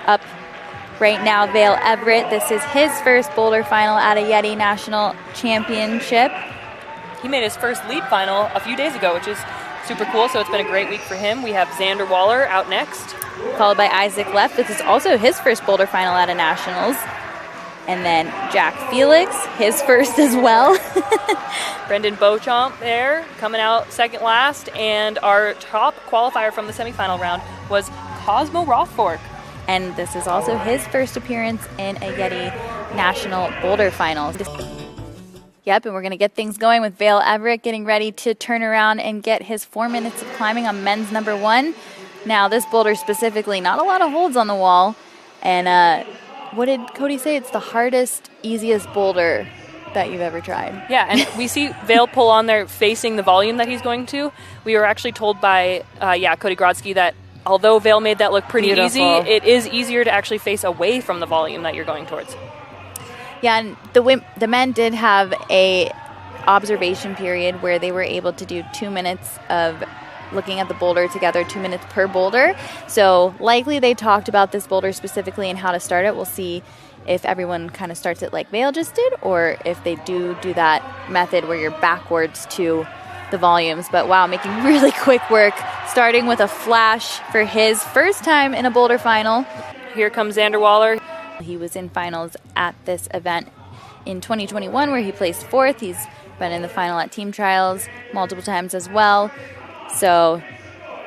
up right now, Vail Everett. This is his first boulder final at a Yeti National Championship. He made his first leap final a few days ago, which is super cool, so it's been a great week for him. We have Xander Waller out next. Followed by Isaac Leff. This is also his first boulder final at a Nationals. And then Jack Felix, his first as well. Brendan Beauchamp there, coming out second last. And our top qualifier from the semifinal round was Cosmo Rothfork. And this is also his first appearance in a Yeti National Boulder Finals. Yep, and we're going to get things going with Vail Everett getting ready to turn around and get his 4 minutes of climbing on men's number 1. Now, this boulder specifically, not a lot of holds on the wall. And what did Cody say? It's the hardest, easiest boulder that you've ever tried. Yeah, and we see Vail pull on there facing the volume that he's going to. We were actually told by, Cody Grodsky that although Vail made that look pretty easy, it is easier to actually face away from the volume that you're going towards. Yeah, and the men did have a observation period where they were able to do 2 minutes of looking at the boulder together, 2 minutes per boulder. So likely they talked about this boulder specifically and how to start it. We'll see if everyone kind of starts it like Vail just did, or if they do that method where you're backwards to the volumes. But wow, making really quick work, starting with a flash for his first time in a boulder final. Here comes Xander Waller. He was in finals at this event in 2021 where he placed 4th. He's been in the final at team trials multiple times as well. So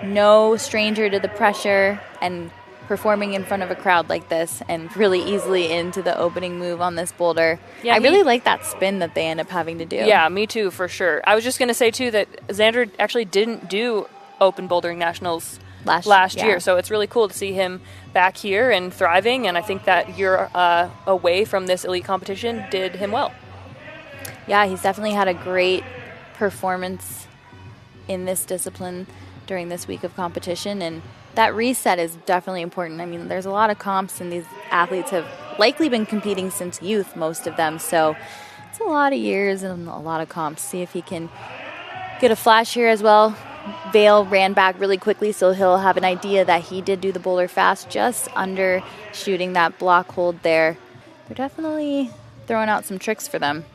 no stranger to the pressure and performing in front of a crowd like this and really easily into the opening move on this boulder. Yeah, I really like that spin that they end up having to do. Yeah, me too, for sure. I was just going to say, too, that Xander actually didn't do Open Bouldering Nationals last year. So it's really cool to see him back here and thriving. And I think that year away from this elite competition did him well. Yeah, he's definitely had a great performance in this discipline during this week of competition. And that reset is definitely important. I mean, there's a lot of comps, and these athletes have likely been competing since youth, most of them. So it's a lot of years and a lot of comps. See if he can get a flash here as well. Vail ran back really quickly, so he'll have an idea that he did do the boulder fast, just under shooting that block hold there. They're definitely throwing out some tricks for them.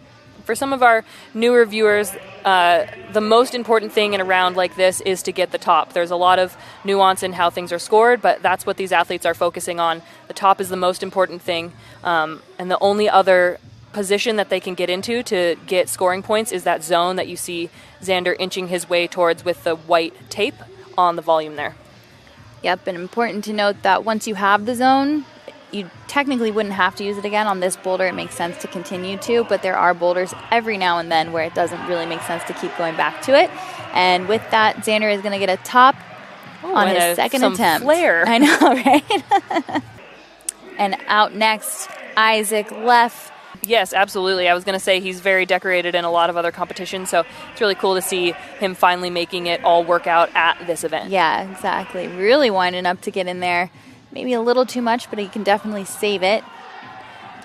For some of our newer viewers, the most important thing in a round like this is to get the top. There's a lot of nuance in how things are scored, but that's what these athletes are focusing on. The top is the most important thing, and the only other position that they can get into to get scoring points is that zone that you see Xander inching his way towards with the white tape on the volume there. Yep, and important to note that once you have the zone, you technically wouldn't have to use it again. On this boulder, it makes sense to continue to, but there are boulders every now and then where it doesn't really make sense to keep going back to it. And with that, Xander is going to get a top on his second attempt. Flair. I know, right? And out next, Isaac Leff. Yes, absolutely. I was going to say he's very decorated in a lot of other competitions, so it's really cool to see him finally making it all work out at this event. Yeah, exactly. Really winding up to get in there. Maybe a little too much, but he can definitely save it.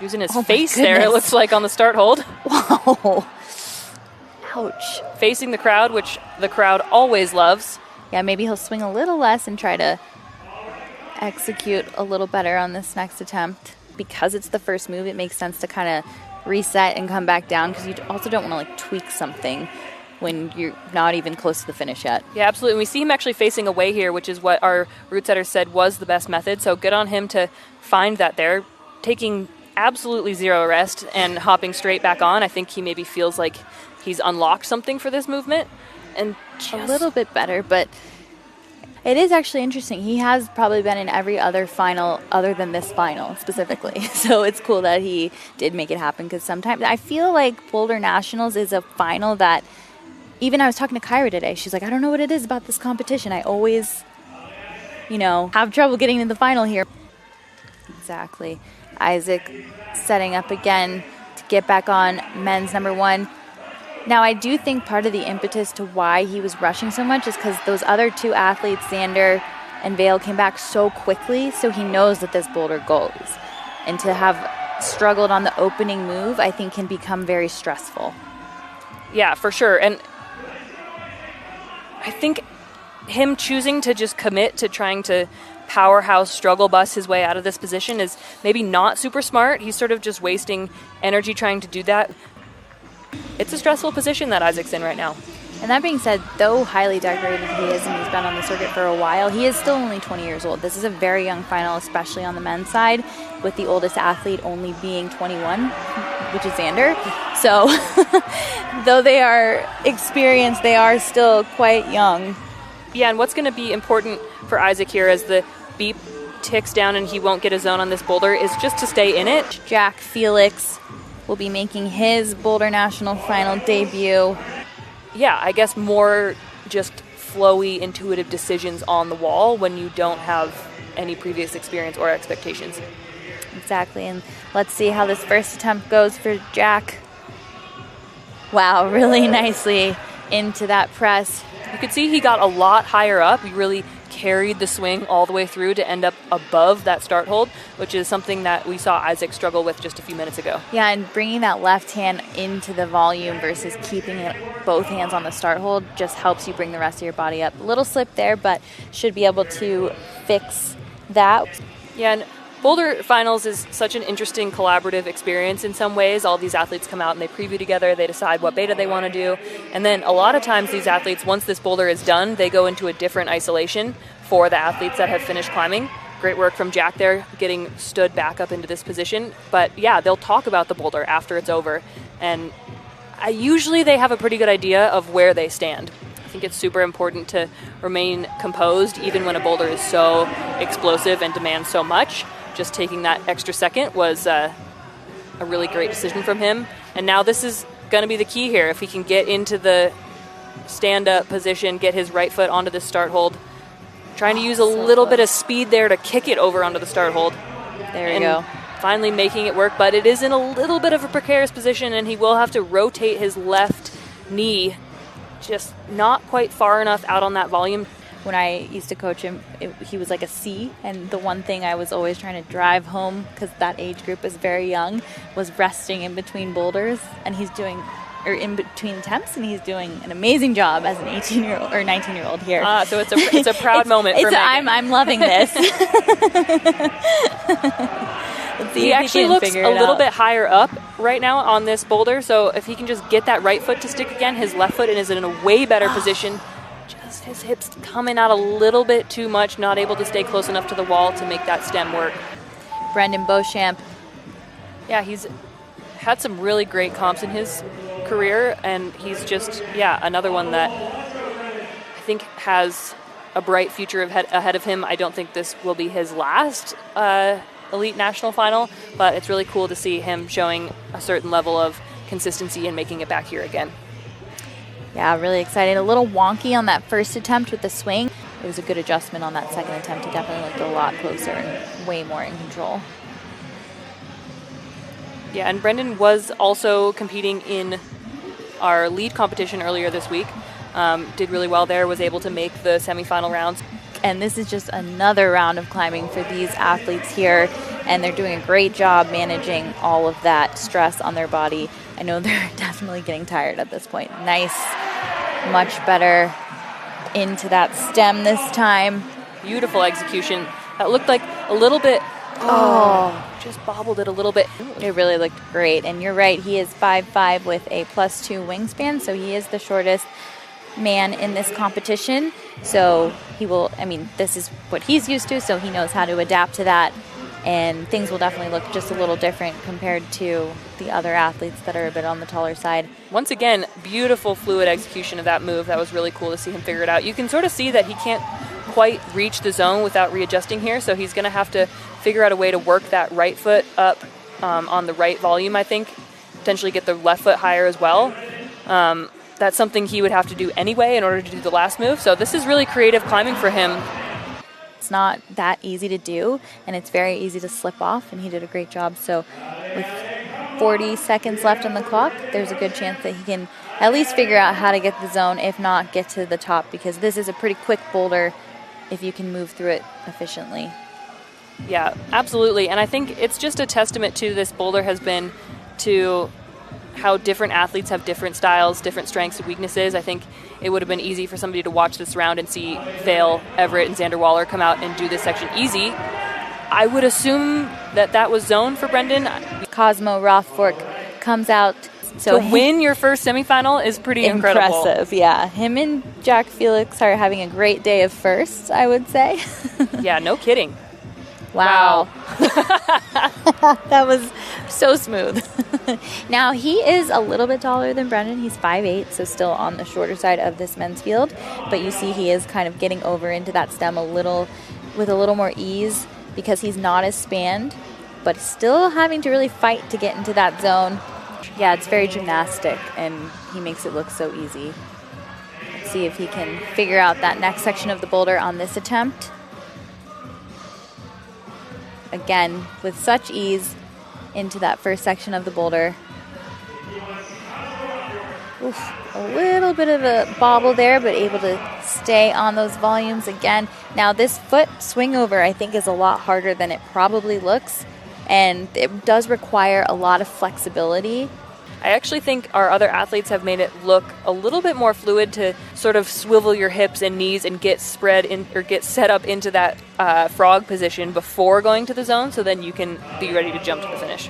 Using his face there, it looks like, on the start hold. Whoa. Ouch. Facing the crowd, which the crowd always loves. Yeah, maybe he'll swing a little less and try to execute a little better on this next attempt. Because it's the first move, it makes sense to kind of reset and come back down, because you also don't want to tweak something when you're not even close to the finish yet. Yeah, absolutely. And we see him actually facing away here, which is what our route setters said was the best method. So good on him to find that there, taking absolutely zero rest and hopping straight back on. I think he maybe feels like he's unlocked something for this movement. And a little bit better, but it is actually interesting. He has probably been in every other final other than this final specifically. So it's cool that he did make it happen, because sometimes I feel like Boulder Nationals is a final that, even I was talking to Kyra today, she's like, I don't know what it is about this competition. I always, have trouble getting in the final here. Exactly. Isaac setting up again to get back on men's number 1. Now, I do think part of the impetus to why he was rushing so much is because those other 2 athletes, Xander and Vail, came back so quickly, so he knows that this boulder goes. And to have struggled on the opening move, I think can become very stressful. Yeah, for sure. And I think him choosing to just commit to trying to powerhouse struggle bus his way out of this position is maybe not super smart. He's sort of just wasting energy trying to do that. It's a stressful position that Isaac's in right now. And that being said, though highly decorated he is and he's been on the circuit for a while, he is still only 20 years old. This is a very young final, especially on the men's side, with the oldest athlete only being 21, which is Xander. So though they are experienced, they are still quite young. Yeah, and what's going to be important for Isaac here as the beep ticks down and he won't get a zone on this boulder is just to stay in it. Jack Felix will be making his Boulder National Final debut. Yeah, I guess more just flowy, intuitive decisions on the wall when you don't have any previous experience or expectations. Exactly, and let's see how this first attempt goes for Jack. Wow, really nicely into that press. You could see he got a lot higher up. He really carried the swing all the way through to end up above that start hold, which is something that we saw Isaac struggle with just a few minutes ago. Yeah, and bringing that left hand into the volume versus keeping it both hands on the start hold just helps you bring the rest of your body up. A little slip there, but should be able to fix that. Yeah, and Boulder Finals is such an interesting collaborative experience in some ways. All these athletes come out and they preview together, they decide what beta they want to do, and then a lot of times these athletes, once this boulder is done, they go into a different isolation for the athletes that have finished climbing. Great work from Jack there, getting stood back up into this position. But yeah, they'll talk about the boulder after it's over, and usually they have a pretty good idea of where they stand. I think it's super important to remain composed even when a boulder is so explosive and demands so much. Just taking that extra second was a really great decision from him. And now this is going to be the key here. If he can get into the stand-up position, get his right foot onto the start hold, trying to use a little bit of speed there to kick it over onto the start hold. There you go. Finally making it work, but it is in a little bit of a precarious position, and he will have to rotate his left knee just not quite far enough out on that volume. When I used to coach him, he was like a C, and the one thing I was always trying to drive home, because that age group is very young, was resting in between boulders, and in between attempts, and he's doing an amazing job as an 18-year-old or 19-year-old here. So it's a proud moment for Meagan. I'm loving this. He actually looks a little bit higher up right now on this boulder, so if he can just get that right foot to stick again, his left foot is in a way better position. Just his hips coming out a little bit too much, not able to stay close enough to the wall to make that stem work. Brendan Beauchamp. Yeah, he's had some really great comps in his career, and he's just, another one that I think has a bright future ahead of him. I don't think this will be his last elite national final, but it's really cool to see him showing a certain level of consistency and making it back here again. Yeah, really excited. A little wonky on that first attempt with the swing. It was a good adjustment on that second attempt. He definitely looked a lot closer and way more in control. Yeah, and Brendan was also competing in our lead competition earlier this week. Did really well there, was able to make the semifinal rounds. And this is just another round of climbing for these athletes here, and they're doing a great job managing all of that stress on their body. I know they're definitely getting tired at this point. Nice, much better into that stem this time. Beautiful execution. That looked like a little bit, just bobbled it a little bit. It really looked great. And you're right, he is 5'5" with a +2 wingspan, so he is the shortest man in this competition. So this is what he's used to, so he knows how to adapt to that. And things will definitely look just a little different compared to the other athletes that are a bit on the taller side. Once again, beautiful fluid execution of that move. That was really cool to see him figure it out. You can sort of see that he can't quite reach the zone without readjusting here, so he's going to have to figure out a way to work that right foot up on the right volume, I think. Potentially get the left foot higher as well. That's something he would have to do anyway in order to do the last move. So this is really creative climbing for him. It's not that easy to do, and it's very easy to slip off, and he did a great job. So with 40 seconds left on the clock, there's a good chance that he can at least figure out how to get the zone, if not get to the top, because this is a pretty quick boulder if you can move through it efficiently. Yeah, absolutely. And I think it's just a testament to this boulder has been to how different athletes have different styles, different strengths and weaknesses. I think it would have been easy for somebody to watch this round and see Vail, Everett, and Xander Waller come out and do this section easy. I would assume that was zone for Brendan. Cosmo Rothfork comes out. So to win your first semifinal is pretty incredible. Impressive, yeah. Him and Jack Felix are having a great day of firsts, I would say. Yeah, no kidding. Wow. That was so smooth. Now, he is a little bit taller than Brendan. He's 5'8", so still on the shorter side of this men's field. But you see he is kind of getting over into that stem with a little more ease because he's not as spanned, but still having to really fight to get into that zone. Yeah, it's very gymnastic, and he makes it look so easy. Let's see if he can figure out that next section of the boulder on this attempt. Again, with such ease into that first section of the boulder. Oof, a little bit of a bobble there, but able to stay on those volumes again. Now, this foot swing over, I think, is a lot harder than it probably looks, and it does require a lot of flexibility. I actually think our other athletes have made it look a little bit more fluid to sort of swivel your hips and knees and get spread in or get set up into that frog position before going to the zone, so then you can be ready to jump to the finish.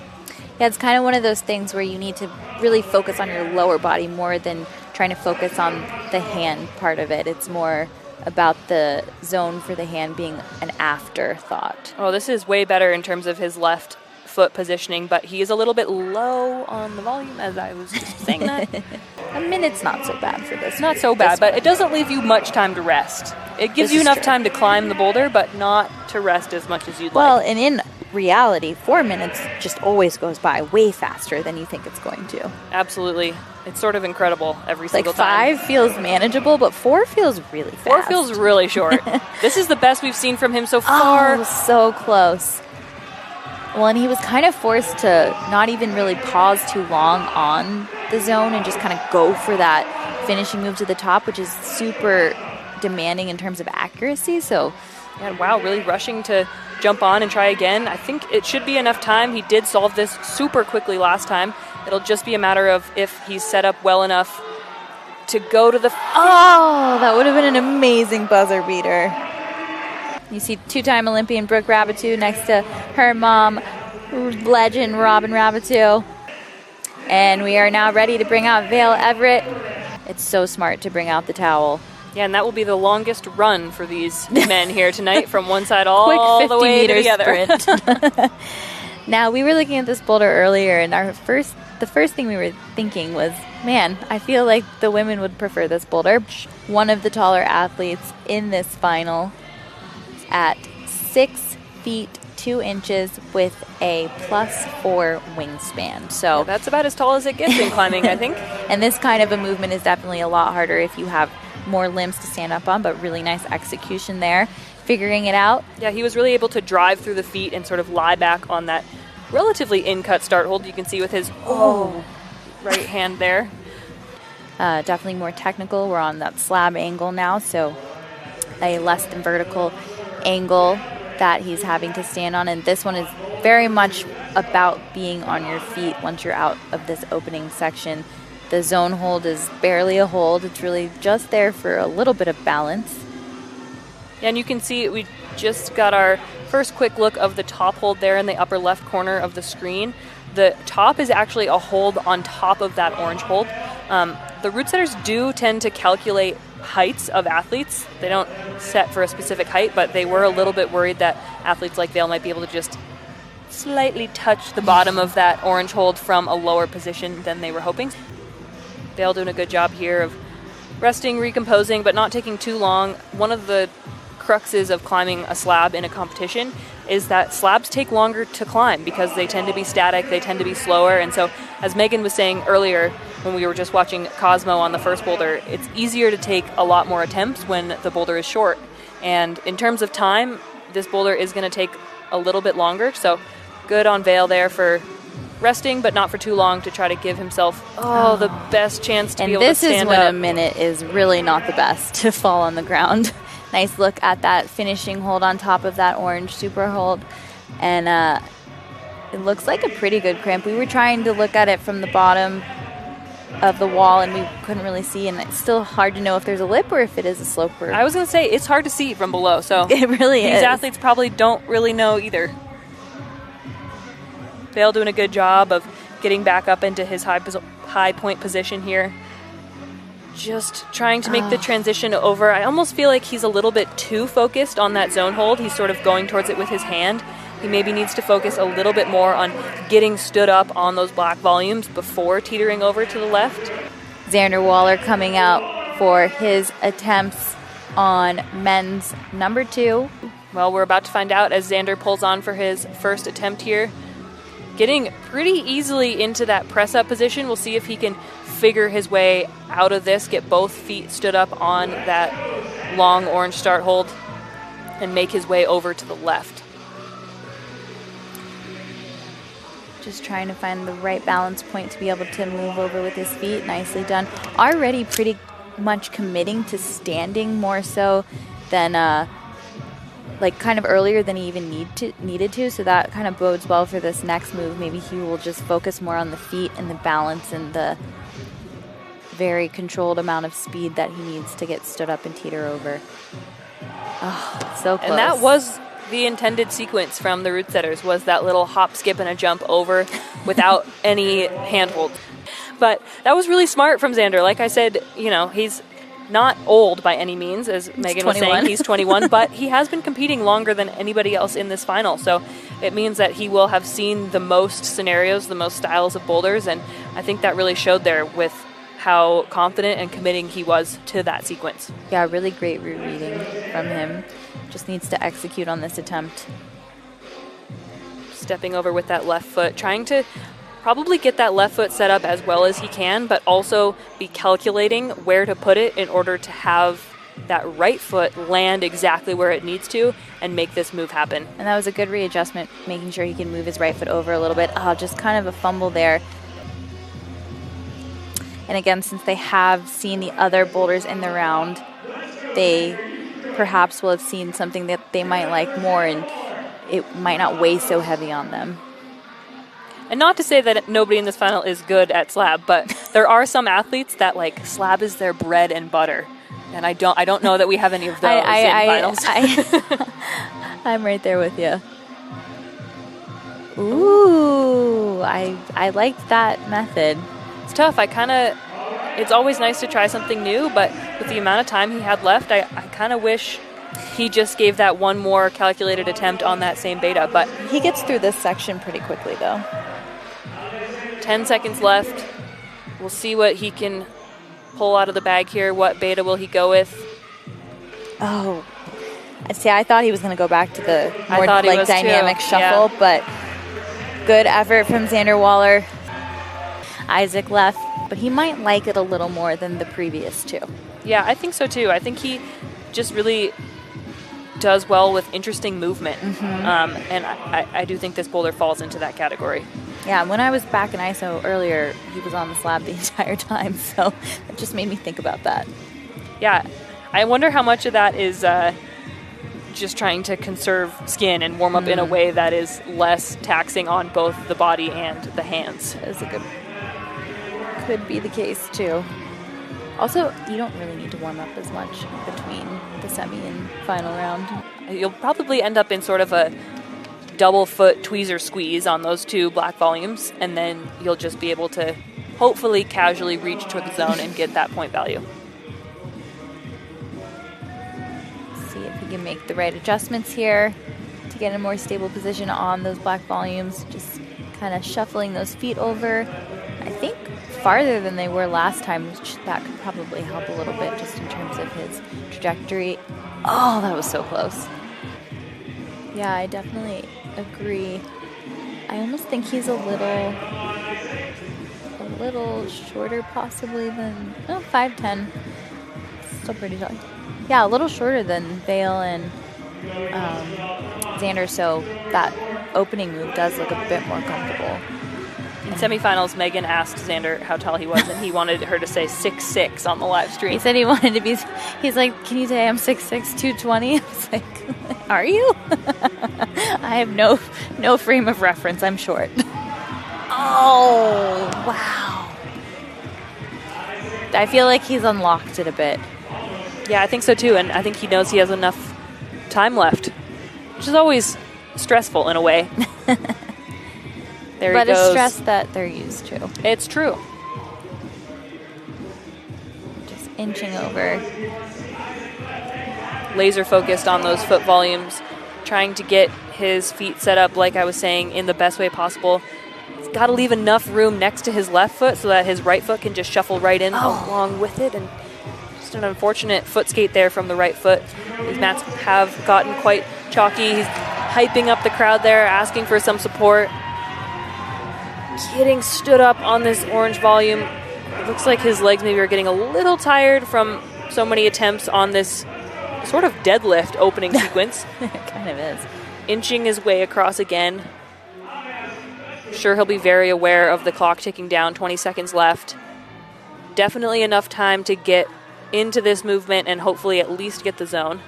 Yeah, it's kind of one of those things where you need to really focus on your lower body more than trying to focus on the hand part of it. It's more about the zone for the hand being an afterthought. Oh, this is way better in terms of his left foot positioning, but he is a little bit low on the volume, as I was just saying that. A minute's not so bad for this. Not so bad, but it doesn't leave you much time to rest. It gives you enough time to climb the boulder, but not to rest as much as you'd like. Well, and in reality, 4 minutes just always goes by way faster than you think it's going to. Absolutely. It's sort of incredible every single time. Like 5 feels manageable, but 4 feels really fast. 4 feels really short. This is the best we've seen from him so far. Oh, so close. Well, and he was kind of forced to not even really pause too long on the zone and just kind of go for that finishing move to the top, which is super demanding in terms of accuracy. So, yeah, wow, really rushing to jump on and try again. I think it should be enough time. He did solve this super quickly last time. It'll just be a matter of if he's set up well enough to go to the... Oh, that would have been an amazing buzzer beater. You see two-time Olympian Brooke Raboutou next to her mom, legend Robin Raboutou. And we are now ready to bring out Vail Everett. It's so smart to bring out the towel. Yeah, and that will be the longest run for these men here tonight from one side all the way to the other. Sprint. Now, we were looking at this boulder earlier, and the first thing we were thinking was, man, I feel like the women would prefer this boulder. One of the taller athletes in this final at 6 feet 2 inches with a +4 wingspan. So yeah, that's about as tall as it gets in climbing, I think. And this kind of a movement is definitely a lot harder if you have more limbs to stand up on, but really nice execution there, figuring it out. Yeah, he was really able to drive through the feet and sort of lie back on that relatively in-cut start hold. You can see with his right hand there. Definitely more technical. We're on that slab angle now, so a less than vertical angle that he's having to stand on, and this one is very much about being on your feet once you're out of this opening section. The zone hold is barely a hold. It's really just there for a little bit of balance. Yeah, and you can see we just got our first quick look of the top hold there in the upper left corner of the screen. The top is actually a hold on top of that orange hold. The route setters do tend to calculate heights of athletes. They don't set for a specific height, but they were a little bit worried that athletes like Vail might be able to just slightly touch the bottom of that orange hold from a lower position than they were hoping. Vail doing a good job here of resting, recomposing, but not taking too long. One of the cruxes of climbing a slab in a competition is that slabs take longer to climb because they tend to be static, they tend to be slower, and so as Meagan was saying earlier when we were just watching Cosmo on the first boulder, it's easier to take a lot more attempts when the boulder is short. And in terms of time, this boulder is going to take a little bit longer, so good on Vail there for resting, but not for too long to try to give himself the best chance to be able to stand up. And this is when a minute is really not the best to fall on the ground. Nice look at that finishing hold on top of that orange super hold. And it looks like a pretty good crimp. We were trying to look at it from the bottom, of the wall, and we couldn't really see, and it's still hard to know if there's a lip or if it is a slope. I was going to say, it's hard to see from below, so it really is. These athletes probably don't really know either. Vail doing a good job of getting back up into his high point position here. Just trying to make the transition over. I almost feel like he's a little bit too focused on that zone hold. He's sort of going towards it with his hand. He maybe needs to focus a little bit more on getting stood up on those black volumes before teetering over to the left. Xander Waller coming out for his attempts on men's number 2. Well, we're about to find out as Xander pulls on for his first attempt here. Getting pretty easily into that press-up position. We'll see if he can figure his way out of this, get both feet stood up on that long orange start hold, and make his way over to the left. Just trying to find the right balance point to be able to move over with his feet. Nicely done. Already pretty much committing to standing more so than like kind of earlier than he even needed to. So that kind of bodes well for this next move. Maybe he will just focus more on the feet and the balance and the very controlled amount of speed that he needs to get stood up and teeter over. Oh, so close. And that was the intended sequence from the root setters, was that little hop, skip, and a jump over without any handhold. But that was really smart from Xander. Like I said, you know, he's not old by any means, as Meagan was saying. He's 21, but he has been competing longer than anybody else in this final. So it means that he will have seen the most scenarios, the most styles of boulders, and I think that really showed there with how confident and committing he was to that sequence. Yeah, really great root reading from him. Just needs to execute on this attempt. Stepping over with that left foot, trying to probably get that left foot set up as well as he can, but also be calculating where to put it in order to have that right foot land exactly where it needs to and make this move happen. And that was a good readjustment, making sure he can move his right foot over a little bit. Just kind of a fumble there. And again, since they have seen the other boulders in the round, they perhaps will have seen something that they might like more, and it might not weigh so heavy on them. And not to say that nobody in this final is good at slab, but there are some athletes that like slab is their bread and butter. And I don't know that we have any of those in finals. I'm right there with you. Ooh, I liked that method. It's tough. It's always nice to try something new, but with the amount of time he had left, I kind of wish he just gave that one more calculated attempt on that same beta. But he gets through this section pretty quickly, though. 10 seconds left. We'll see what he can pull out of the bag here. What beta will he go with? Oh, see, I thought he was going to go back to the more like dynamic shuffle, but good effort from Xander Waller. Isaac left, but he might like it a little more than the previous two. Yeah, I think so too. I think he just really does well with interesting movement. And I do think this boulder falls into that category. Yeah, when I was back in ISO earlier, he was on the slab the entire time, so it just made me think about that. Yeah, I wonder how much of that is just trying to conserve skin and warm up in a way that is less taxing on both the body and the hands. That is could be the case too. Also, you don't really need to warm up as much between the semi and final round. You'll probably end up in sort of a double foot tweezer squeeze on those two black volumes, and then you'll just be able to hopefully casually reach to the zone and get that point value. See if he can make the right adjustments here to get a more stable position on those black volumes. Just kind of shuffling those feet over. I think farther than they were last time, which that could probably help a little bit just in terms of his trajectory. Oh, that was so close. Yeah, I definitely agree. I almost think he's a little shorter possibly than 5'10". Still pretty tall. Yeah, a little shorter than Vail and Xander, so that opening move does look a bit more comfortable. In semifinals, Meagan asked Xander how tall he was, and he wanted her to say 6'6" on the live stream. He said he wanted to be, he's like, can you say I'm 6'6", 220? I was like, are you? I have no frame of reference. I'm short. Oh, wow. I feel like he's unlocked it a bit. Yeah, I think so too, and I think he knows he has enough time left, which is always stressful in a way. There but he goes. a stress that they're used to. It's true. Just inching over. Laser focused on those foot volumes, trying to get his feet set up, like I was saying, in the best way possible. He's got to leave enough room next to his left foot so that his right foot can just shuffle right in along with it. And just an unfortunate foot skate there from the right foot. These mats have gotten quite chalky. He's hyping up the crowd there, asking for some support. Getting stood up on this orange volume. It looks like his legs maybe are getting a little tired from so many attempts on this sort of deadlift opening sequence. It kind of is. Inching his way across again. Sure, he'll be very aware of the clock ticking down, 20 seconds left. Definitely enough time to get into this movement and hopefully at least get the zone.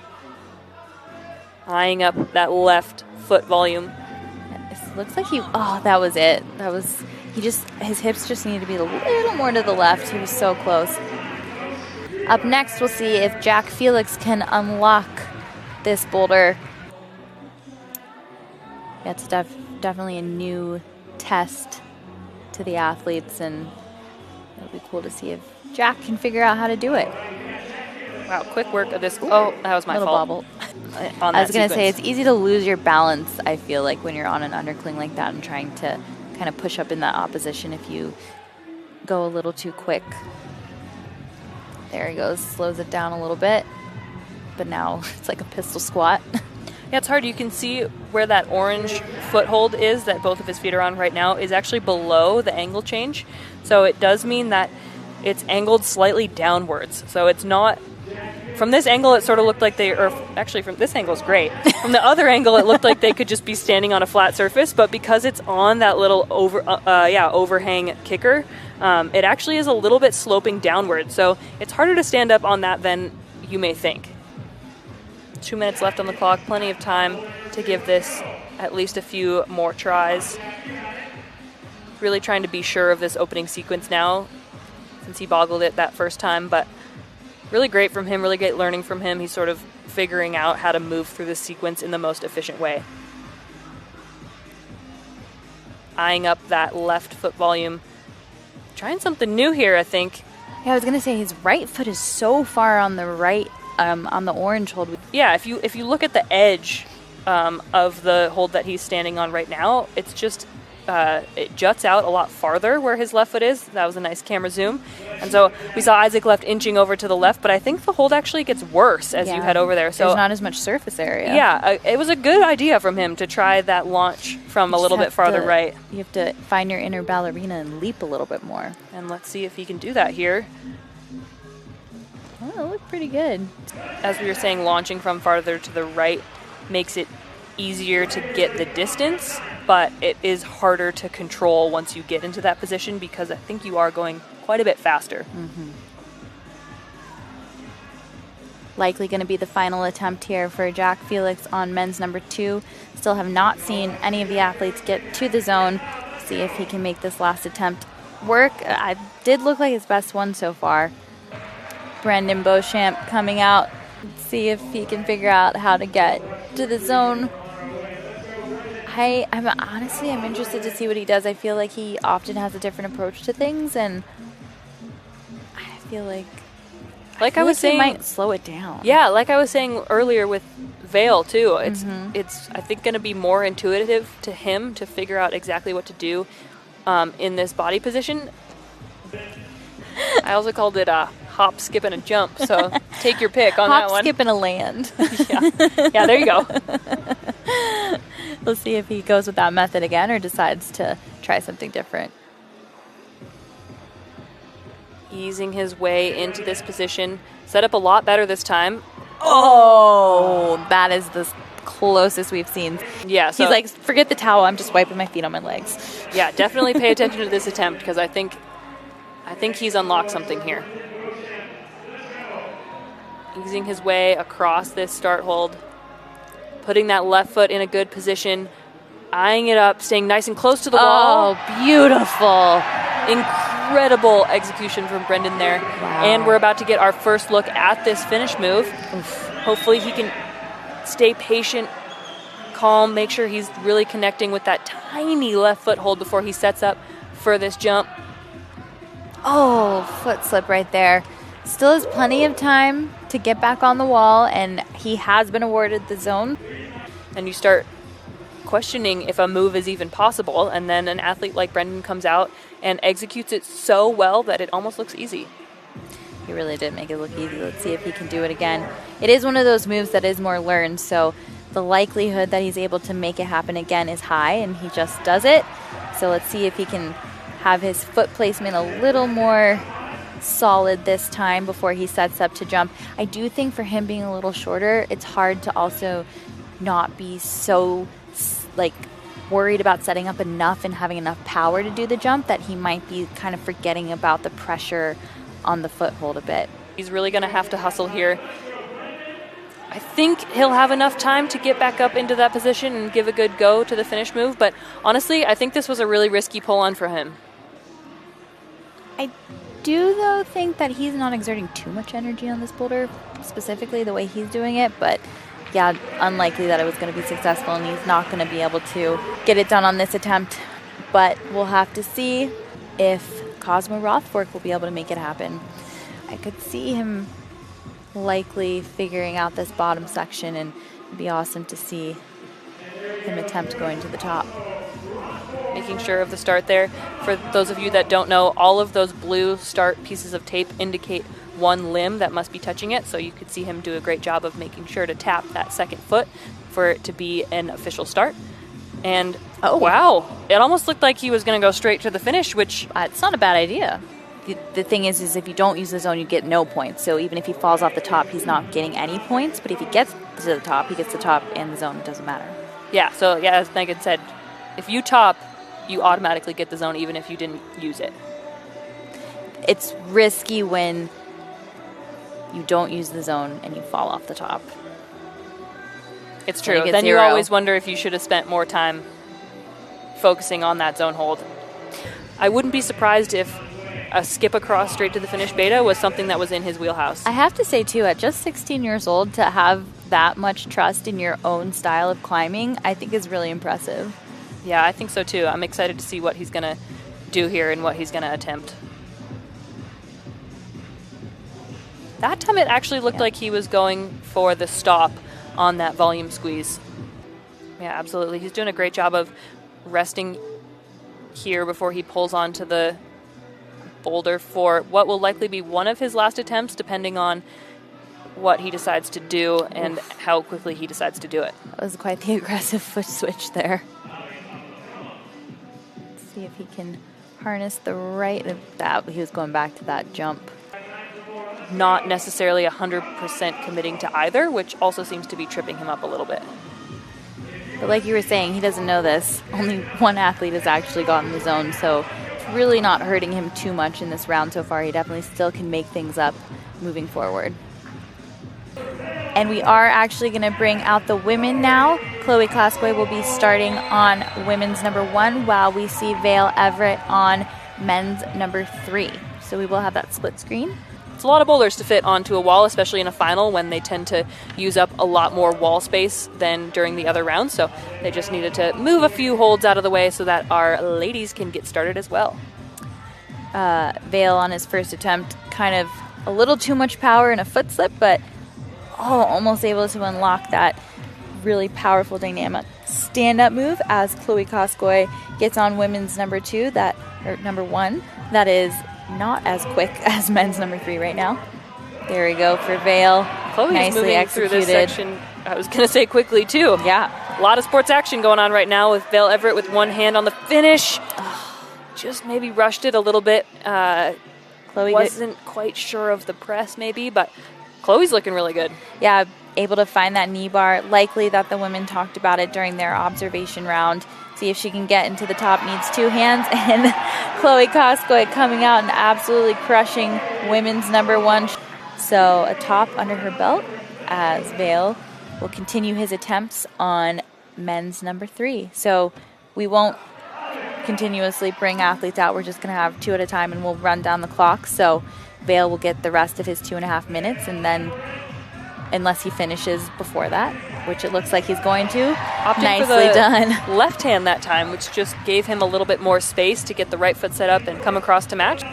Eyeing up that left foot volume. It looks like that was it. His hips just needed to be a little more to the left. He was so close. Up next, we'll see if Jack Felix can unlock this boulder. That's definitely a new test to the athletes, and it'll be cool to see if Jack can figure out how to do it. Wow, quick work of this. Oh, that was my little fault. bobble. I was going to say, it's easy to lose your balance, I feel like, when you're on an undercling like that and trying to kind of push up in that opposition if you go a little too quick. There he goes, slows it down a little bit, but now it's like a pistol squat. Yeah, it's hard. You can see where that orange foothold is that both of his feet are on right now is actually below the angle change. So it does mean that it's angled slightly downwards. So it's not, from this angle it sort of looked like actually from this angle is great. From the other angle it looked like they could just be standing on a flat surface, but because it's on that little overhang kicker, it actually is a little bit sloping downward. So it's harder to stand up on that than you may think. 2 minutes left on the clock, plenty of time to give this at least a few more tries. Really trying to be sure of this opening sequence now, since he boggled it that first time, but really great from him, really great learning from him. He's sort of figuring out how to move through this sequence in the most efficient way. Eyeing up that left foot volume. Trying something new here, I think. Yeah, I was going to say his right foot is so far on the right, on the orange hold. Yeah, if you look at the edge of the hold that he's standing on right now, it's just it juts out a lot farther where his left foot is. That was a nice camera zoom. And so we saw Isaac left inching over to the left, but I think the hold actually gets worse as you head over there. So there's not as much surface area. Yeah, it was a good idea from him to try that launch from a little bit farther right. You have to find your inner ballerina and leap a little bit more. And let's see if he can do that here. Oh, it looked pretty good. As we were saying, launching from farther to the right makes it easier to get the distance, but it is harder to control once you get into that position because I think you are going quite a bit faster. Mm-hmm. Likely going to be the final attempt here for Jack Felix on men's number 2. Still have not seen any of the athletes get to the zone. See if he can make this last attempt work. It did look like his best one so far. Brendan Beauchamp coming out. See if he can figure out how to get to the zone. I'm interested to see what he does. I feel like he often has a different approach to things, and I feel like I was saying, he might slow it down. Yeah, like I was saying earlier with Vale too. It's I think going to be more intuitive to him to figure out exactly what to do in this body position. I also called it a hop, skip, and a jump. So take your pick on that one. Hop, skip, and a land. Yeah, there you go. We'll see if he goes with that method again or decides to try something different. Easing his way into this position. Set up a lot better this time. Oh, that is the closest we've seen. Yeah, so he's like, forget the towel. I'm just wiping my feet on my legs. Yeah, definitely pay attention to this attempt because I think he's unlocked something here. Easing his way across this start hold. Putting that left foot in a good position. Eyeing it up, staying nice and close to the wall. Oh, beautiful. incredible execution from Brendan there. Wow. And we're about to get our first look at this finish move. Oof. Hopefully he can stay patient, calm, make sure he's really connecting with that tiny left foot hold before he sets up for this jump. Oh, foot slip right there. Still has plenty of time to get back on the wall, and he has been awarded the zone. And you start questioning if a move is even possible, and then an athlete like Brendan comes out and executes it so well that it almost looks easy. He really did make it look easy. Let's see if he can do it again. It is one of those moves that is more learned, so the likelihood that he's able to make it happen again is high, and he just does it. So let's see if he can have his foot placement a little more solid this time before he sets up to jump. I do think for him being a little shorter, it's hard to also not be so like worried about setting up enough and having enough power to do the jump that he might be kind of forgetting about the pressure on the foothold a bit. He's really going to have to hustle here. I think he'll have enough time to get back up into that position and give a good go to the finish move, but honestly, I think this was a really risky pull-on for him. I do, though, think that he's not exerting too much energy on this boulder, specifically the way he's doing it, but yeah, unlikely that it was going to be successful, and he's not going to be able to get it done on this attempt. But we'll have to see if Cosmo Rothfork will be able to make it happen. I could see him likely figuring out this bottom section, and it'd be awesome to see him attempt going to the top. Making sure of the start there. For those of you that don't know, all of those blue start pieces of tape indicate one limb that must be touching it, so you could see him do a great job of making sure to tap that second foot for it to be an official start. And oh wow, it almost looked like he was going to go straight to the finish, which it's not a bad idea. The thing is if you don't use the zone, you get no points. So even if he falls off the top, he's not getting any points. But if he gets to the top, he gets the top and the zone. It doesn't matter. Yeah, so yeah, as Meagan said, if you top, you automatically get the zone even if you didn't use it. It's risky when you don't use the zone and you fall off the top. It's true. Then you always wonder if you should have spent more time focusing on that zone hold. I wouldn't be surprised if a skip across straight to the finish beta was something that was in his wheelhouse. I have to say, too, at just 16 years old, to have that much trust in your own style of climbing, I think is really impressive. Yeah, I think so, too. I'm excited to see what he's going to do here and what he's going to attempt. That time it actually looked like he was going for the stop on that volume squeeze. Yeah, absolutely. He's doing a great job of resting here before he pulls onto the boulder for what will likely be one of his last attempts, depending on what he decides to do and how quickly he decides to do it. That was quite the aggressive foot switch there. Let's see if he can harness the right. That he was going back to that jump. Not necessarily 100% committing to either, which also seems to be tripping him up a little bit. But like you were saying, he doesn't know this. Only one athlete has actually gotten the zone, so it's really not hurting him too much in this round so far. He definitely still can make things up moving forward. And we are actually going to bring out the women now. Chloe Clasquay will be starting on women's number 1, while we see Vale Everett on men's number 3. So we will have that split screen. It's a lot of boulders to fit onto a wall, especially in a final when they tend to use up a lot more wall space than during the other rounds. So they just needed to move a few holds out of the way so that our ladies can get started as well. Vale on his first attempt, kind of a little too much power and a foot slip, but almost able to unlock that really powerful dynamic stand-up move as Chloe Clasquay gets on women's number 1, that is not as quick as men's number 3 right now. There we go for Vale. Chloe's nicely moving executed through this section. I was going to say quickly too. Yeah. A lot of sports action going on right now with Vale Everett with one hand on the finish. Just maybe rushed it a little bit. Chloe wasn't quite sure of the press maybe, but Chloe's looking really good. Yeah, able to find that knee bar. Likely that the women talked about it during their observation round. See if she can get into the top, needs 2 hands. And Chloe Clasquay coming out and absolutely crushing women's number 1. So a top under her belt as Vale will continue his attempts on men's number 3. So we won't continuously bring athletes out. We're just going to have 2 at a time, and we'll run down the clock. So Vail will get the rest of his 2.5 minutes, and then unless he finishes before that, which it looks like he's going to. Opting nicely for the done. left hand that time, which just gave him a little bit more space to get the right foot set up and come across to match.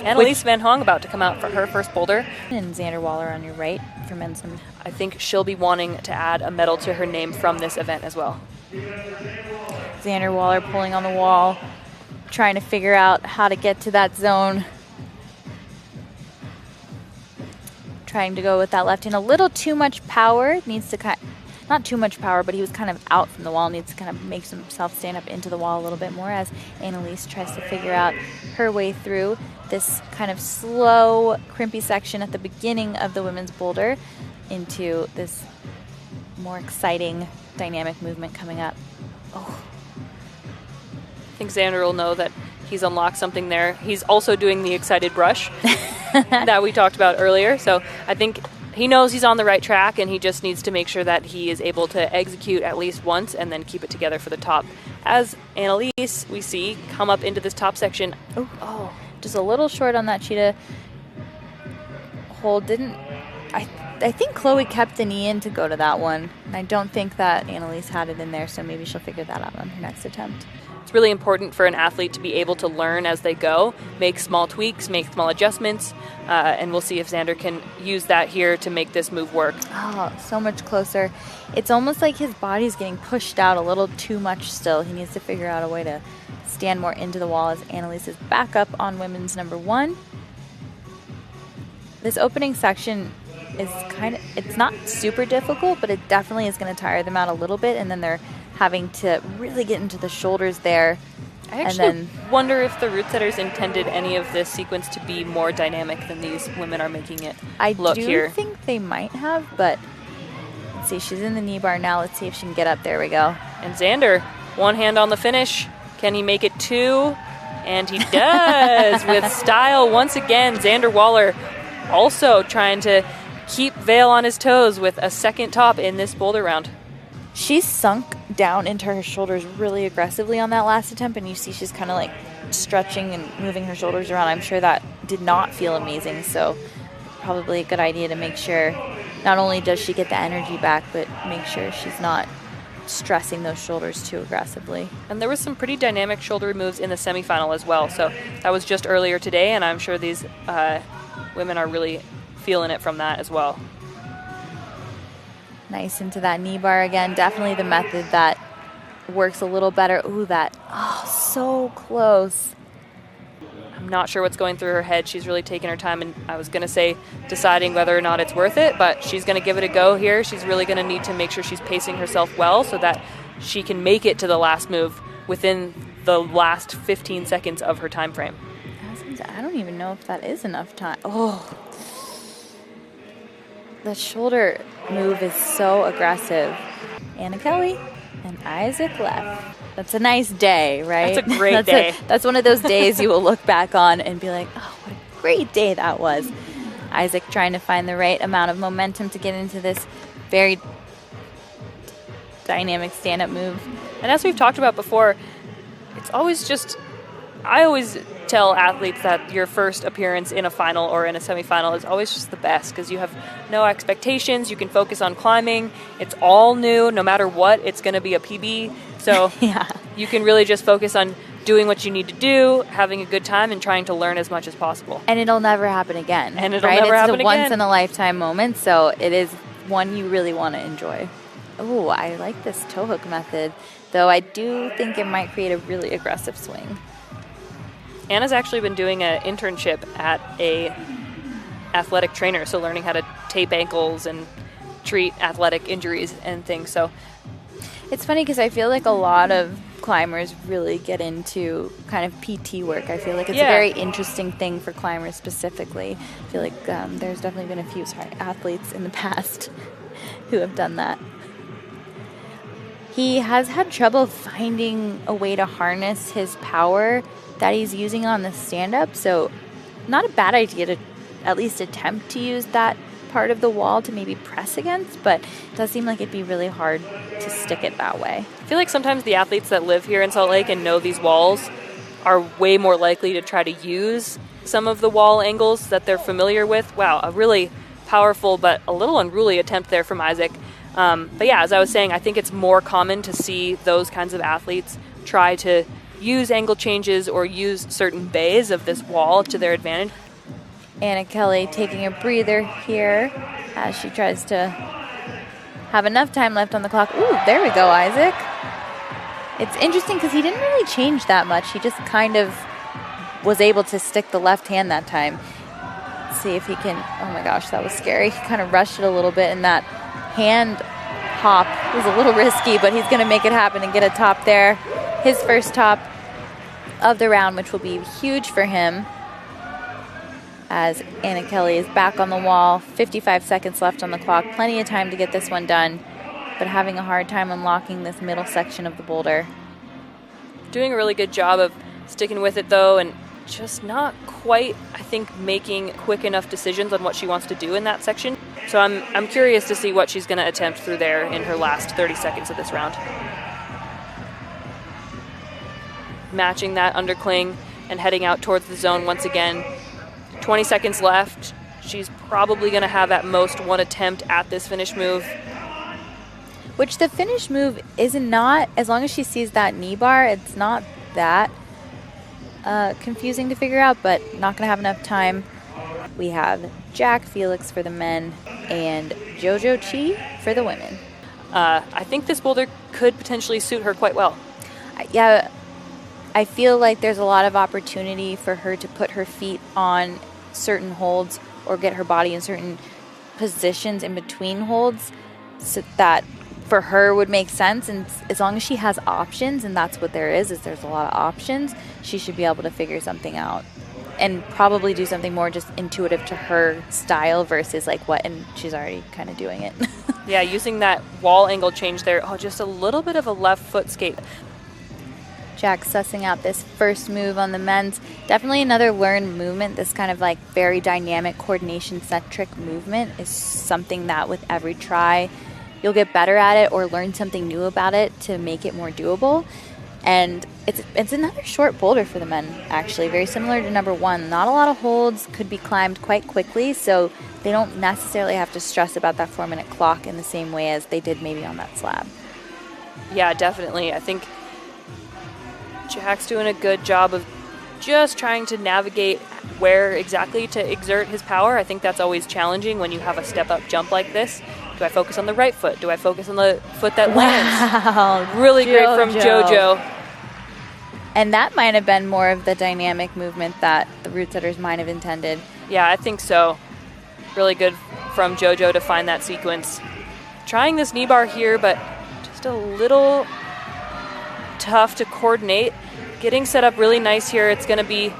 Annalise Van Hong about to come out for her first boulder. And Xander Waller on your right for men's number. I think she'll be wanting to add a medal to her name from this event as well. Xander Waller pulling on the wall, trying to figure out how to get to that zone. Trying to go with that left hand. A little too much power. Needs to not too much power, but he was kind of out from the wall. Needs to kind of make himself stand up into the wall a little bit more as Annalise tries to figure out her way through this kind of slow, crimpy section at the beginning of the women's boulder into this more exciting, dynamic movement coming up. Oh. I think Xander will know that he's unlocked something there. He's also doing the excited brush that we talked about earlier. So I think he knows he's on the right track, and he just needs to make sure that he is able to execute at least once and then keep it together for the top. As Annalise, we see, come up into this top section. Oh, just a little short on that cheetah hold. I think Chloe kept the knee in to go to that one, and I don't think that Annalise had it in there, so maybe she'll figure that out on her next attempt. It's really important for an athlete to be able to learn as they go, make small tweaks, make small adjustments, and we'll see if Xander can use that here to make this move work. Oh, so much closer. It's almost like his body's getting pushed out a little too much still. He needs to figure out a way to stand more into the wall as Annalise is back up on women's number 1. This opening section is it's not super difficult, but it definitely is going to tire them out a little bit, and then they're having to really get into the shoulders there. I actually wonder if the root setters intended any of this sequence to be more dynamic than these women are making it look here. I do think they might have, but let's see. She's in the knee bar now. Let's see if she can get up. There we go. And Xander, one hand on the finish. Can he make it 2? And he does with style once again. Xander Waller also trying to keep Vail on his toes with a second top in this boulder round. She's sunk down into her shoulders really aggressively on that last attempt, and you see she's kind of like stretching and moving her shoulders around. I'm sure that did not feel amazing, so probably a good idea to make sure not only does she get the energy back, but make sure she's not stressing those shoulders too aggressively. And there was some pretty dynamic shoulder moves in the semifinal as well, so that was just earlier today, and I'm sure these women are really feeling it from that as well. Nice into that knee bar again. Definitely the method that works a little better. Ooh, so close. I'm not sure what's going through her head. She's really taking her time, and I was going to say deciding whether or not it's worth it, but she's going to give it a go here. She's really going to need to make sure she's pacing herself well so that she can make it to the last move within the last 15 seconds of her time frame. I don't even know if that is enough time. Oh, the shoulder move is so aggressive. Anna Kelly and Isaac left. That's a nice day, right? That's a great day. That's one of those days you will look back on and be like, oh, what a great day that was. Isaac trying to find the right amount of momentum to get into this very dynamic stand-up move. And as we've talked about before, it's always just, I always tell athletes that your first appearance in a final or in a semifinal is always just the best because you have no expectations. You can focus on climbing. It's all new. No matter what, it's going to be a PB. So yeah. You can really just focus on doing what you need to do, having a good time, and trying to learn as much as possible. And it'll never happen again. And it'll never happen again. It's a once-in-a-lifetime moment, so it is one you really want to enjoy. Oh, I like this toe hook method, though I do think it might create a really aggressive swing. Anna's actually been doing an internship at a athletic trainer, so learning how to tape ankles and treat athletic injuries and things. So it's funny because I feel like a lot of climbers really get into kind of PT work. I feel like it's a very interesting thing for climbers specifically. I feel like there's definitely been a few athletes in the past who have done that. He has had trouble finding a way to harness his power that he's using on the stand-up, so not a bad idea to at least attempt to use that part of the wall to maybe press against, but it does seem like it'd be really hard to stick it that way. I feel like sometimes the athletes that live here in Salt Lake and know these walls are way more likely to try to use some of the wall angles that they're familiar with. Wow, a really powerful but a little unruly attempt there from Isaac. But yeah, as I was saying, I think it's more common to see those kinds of athletes try to use angle changes or use certain bays of this wall to their advantage. Anna Kelly taking a breather here as she tries to have enough time left on the clock. Ooh, there we go, Isaac. It's interesting because he didn't really change that much. He just kind of was able to stick the left hand that time. Let's see if he can. Oh my gosh, that was scary. He kind of rushed it a little bit, and that hand hop was a little risky, but he's going to make it happen and get a top there. His first top of the round, which will be huge for him, as Anna Kelly is back on the wall. 55 seconds left on the clock. Plenty of time to get this one done, but having a hard time unlocking this middle section of the boulder. Doing a really good job of sticking with it, though, and just not quite, I think, making quick enough decisions on what she wants to do in that section. So I'm curious to see what she's going to attempt through there in her last 30 seconds of this round. Matching that undercling and heading out towards the zone once again. 20 seconds left. She's probably going to have at most one attempt at this finish move. Which the finish move is not, as long as she sees that knee bar, it's not that confusing to figure out, but not going to have enough time. We have Jack Felix for the men and JoJo Chi for the women. I think this boulder could potentially suit her quite well. Yeah, I feel like there's a lot of opportunity for her to put her feet on certain holds or get her body in certain positions in between holds, so that for her would make sense. And as long as she has options, and that's what there is there's a lot of options, she should be able to figure something out and probably do something more just intuitive to her style versus like what, and she's already kind of doing it. Yeah, using that wall angle change there. Oh, just a little bit of a left foot skate. Jack sussing out this first move on the men's. Definitely another learned movement. This kind of like very dynamic, coordination-centric movement is something that with every try, you'll get better at it or learn something new about it to make it more doable. And it's another short boulder for the men, actually, very similar to number one. Not a lot of holds, could be climbed quite quickly, so they don't necessarily have to stress about that 4-minute clock in the same way as they did maybe on that slab. Yeah, definitely. I think Jack's doing a good job of just trying to navigate where exactly to exert his power. I think that's always challenging when you have a step-up jump like this. Do I focus on the right foot? Do I focus on the foot that lands? Wow, really great from JoJo. And that might have been more of the dynamic movement that the root setters might have intended. Yeah, I think so. Really good from JoJo to find that sequence. Trying this knee bar here, but just a little tough to coordinate. Getting set up really nice here. It's going to be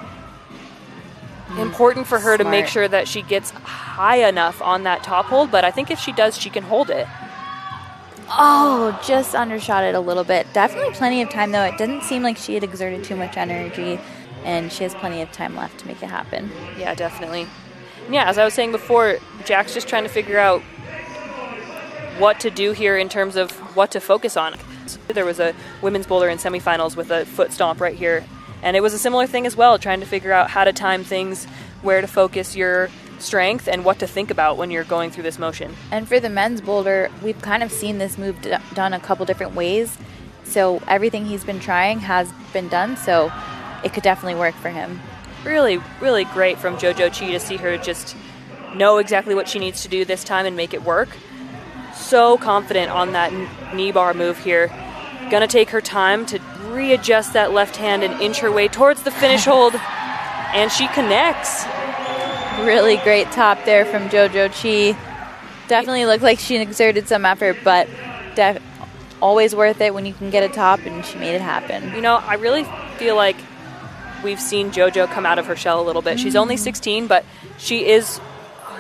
important for her to make sure that she gets high enough on that top hold, but I think if she does, she can hold it. Oh, just undershot it a little bit. Definitely plenty of time, though. It didn't seem like she had exerted too much energy, and she has plenty of time left to make it happen. Yeah, definitely. And yeah, as I was saying before, Jack's just trying to figure out what to do here in terms of what to focus on. There was a women's boulder in semifinals with a foot stomp right here, and it was a similar thing as well, trying to figure out how to time things, where to focus your strength, and what to think about when you're going through this motion. And for the men's boulder, we've kind of seen this move done a couple different ways, so everything he's been trying has been done, so it could definitely work for him. Really, really great from JoJo Chi to see her just know exactly what she needs to do this time and make it work. So confident on that knee bar move here. Gonna take her time to readjust that left hand and inch her way towards the finish hold, and she connects. Really great top there from JoJo Chi. Definitely looked like she exerted some effort, but always worth it when you can get a top, and she made it happen. You know, I really feel like we've seen JoJo come out of her shell a little bit. She's only 16, but she is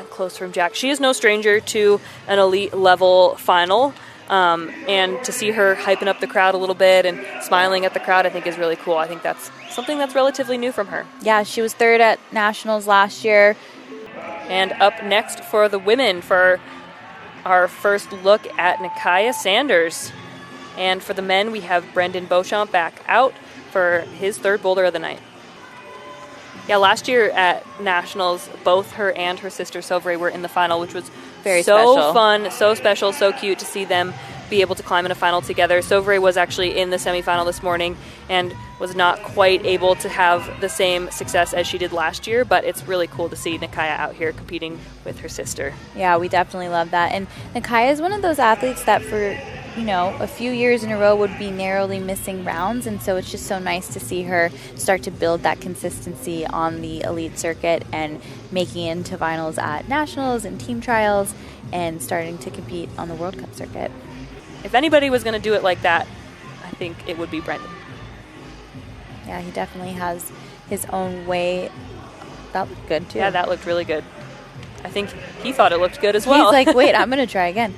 close from Jack. She is no stranger to an elite level final, and to see her hyping up the crowd a little bit and smiling at the crowd, I think is really cool. I think that's something that's relatively new from her. Yeah, she was third at Nationals last year. And up next for the women, for our first look at Nakaya Sanders. And for the men, we have Brendan Beauchamp back out for his third boulder of the night. Yeah, last year at Nationals, both her and her sister Sovre were in the final, which was very so special. Fun, so special, so cute to see them be able to climb in a final together. Sovre was actually in the semifinal this morning and was not quite able to have the same success as she did last year, but it's really cool to see Nakaya out here competing with her sister. Yeah, we definitely love that. And Nakaya is one of those athletes that for, a few years in a row would be narrowly missing rounds, and so it's just so nice to see her start to build that consistency on the elite circuit and making it into finals at nationals and team trials and starting to compete on the World Cup circuit. If anybody was going to do it like that, I think it would be Brendan. Yeah, he definitely has his own way. That looked good, too. Yeah, that looked really good. I think he thought it looked good as well. He's like, wait, I'm going to try again.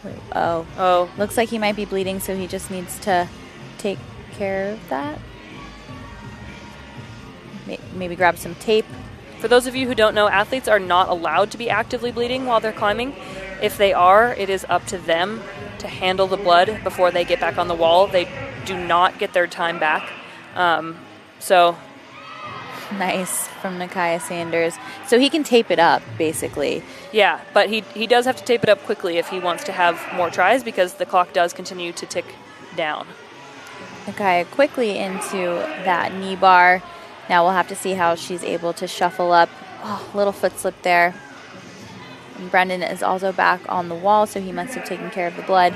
Wait, oh. Looks like he might be bleeding, so he just needs to take care of that. Maybe grab some tape. For those of you who don't know, athletes are not allowed to be actively bleeding while they're climbing. If they are, it is up to them to handle the blood before they get back on the wall. They do not get their time back. So nice from Nakaya Sanders. So he can tape it up, basically. Yeah, but he does have to tape it up quickly if he wants to have more tries because the clock does continue to tick down. Nakaya quickly into that knee bar. Now we'll have to see how she's able to shuffle up. Oh, little foot slip there. And Brendan is also back on the wall, so he must have taken care of the blood.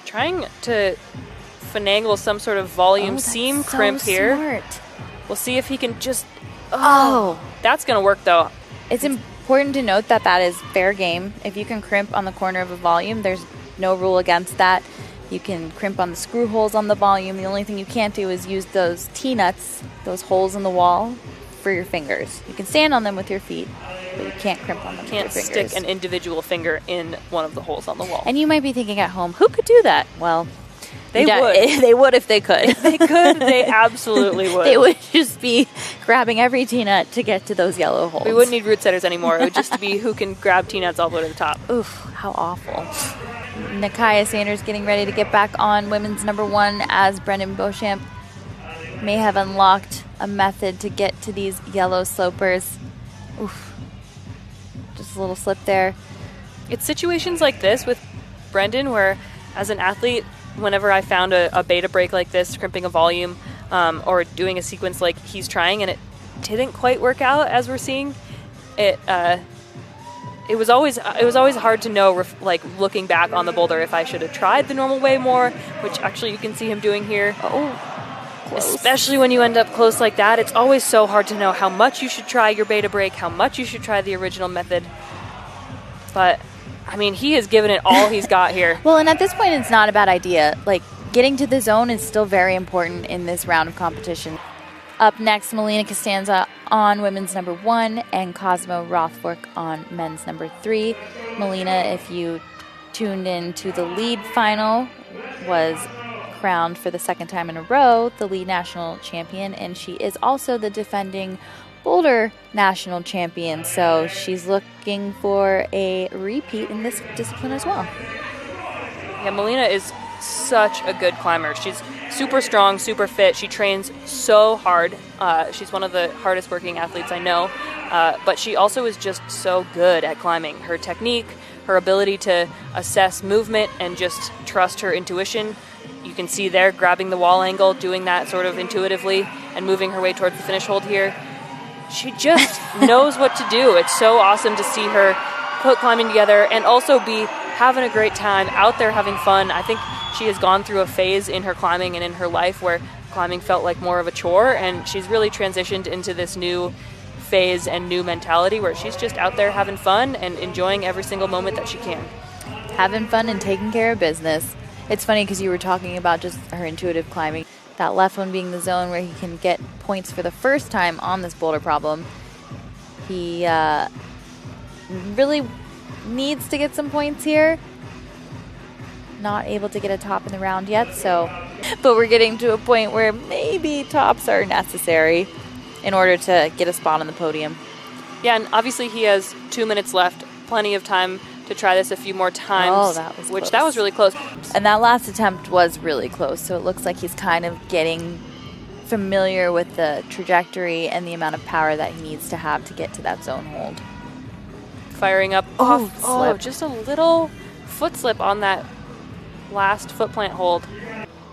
Trying to finagle some sort of volume seam crimp here. Smart. We'll see if he can just... Oh, that's going to work, though. It's important to note that that is fair game. If you can crimp on the corner of a volume, there's no rule against that. You can crimp on the screw holes on the volume. The only thing you can't do is use those T-nuts, those holes in the wall, for your fingers. You can stand on them with your feet, but you can't crimp on them with your fingers. Can't stick an individual finger in one of the holes on the wall. And you might be thinking at home, who could do that? Well, they would. They would if they could. If they could, they absolutely would. They would just be grabbing every T-nut to get to those yellow holes. We wouldn't need root setters anymore. It would just be who can grab T-nuts all the way to the top. Oof, how awful. Nakaya Sanders getting ready to get back on women's number one as Brendan Beauchamp may have unlocked a method to get to these yellow slopers. Oof. Just a little slip there. It's situations like this with Brendan where, as an athlete, whenever I found a beta break like this, crimping a volume, or doing a sequence like he's trying and it didn't quite work out as we're seeing, it was always hard to know, like looking back on the boulder, if I should have tried the normal way more, which actually you can see him doing here. Oh, close. Especially when you end up close like that, it's always so hard to know how much you should try your beta break, how much you should try the original method. But I mean, he has given it all he's got here. Well, and at this point, it's not a bad idea. Like, getting to the zone is still very important in this round of competition. Up next, Melina Costanza on women's number one and Cosmo Rothfork on men's number three. Melina, if you tuned in to the lead final, was crowned for the second time in a row the lead national champion, and she is also the defending Boulder national champion, so she's looking for a repeat in this discipline as well. Yeah, Melina is such a good climber. She's super strong, super fit. She trains so hard. She's one of the hardest working athletes I know, but she also is just so good at climbing. Her technique, her ability to assess movement and just trust her intuition. You can see there grabbing the wall angle, doing that sort of intuitively and moving her way towards the finish hold here. She just knows what to do. It's so awesome to see her put climbing together and also be having a great time out there having fun. I think she has gone through a phase in her climbing and in her life where climbing felt like more of a chore, and she's really transitioned into this new phase and new mentality where she's just out there having fun and enjoying every single moment that she can. Having fun and taking care of business. It's funny because you were talking about just her intuitive climbing. That left one being the zone where he can get points for the first time on this boulder problem. He really needs to get some points here. Not able to get a top in the round yet, but we're getting to a point where maybe tops are necessary. in order to get a spot on the podium. Yeah, and obviously he has 2 minutes left, plenty of time to try this a few more times. Oh, that was close. That was really close. And that last attempt was really close, so it looks like he's kind of getting familiar with the trajectory and the amount of power that he needs to have to get to that zone hold. Firing up. Oh, Just a little foot slip on that last foot plant hold.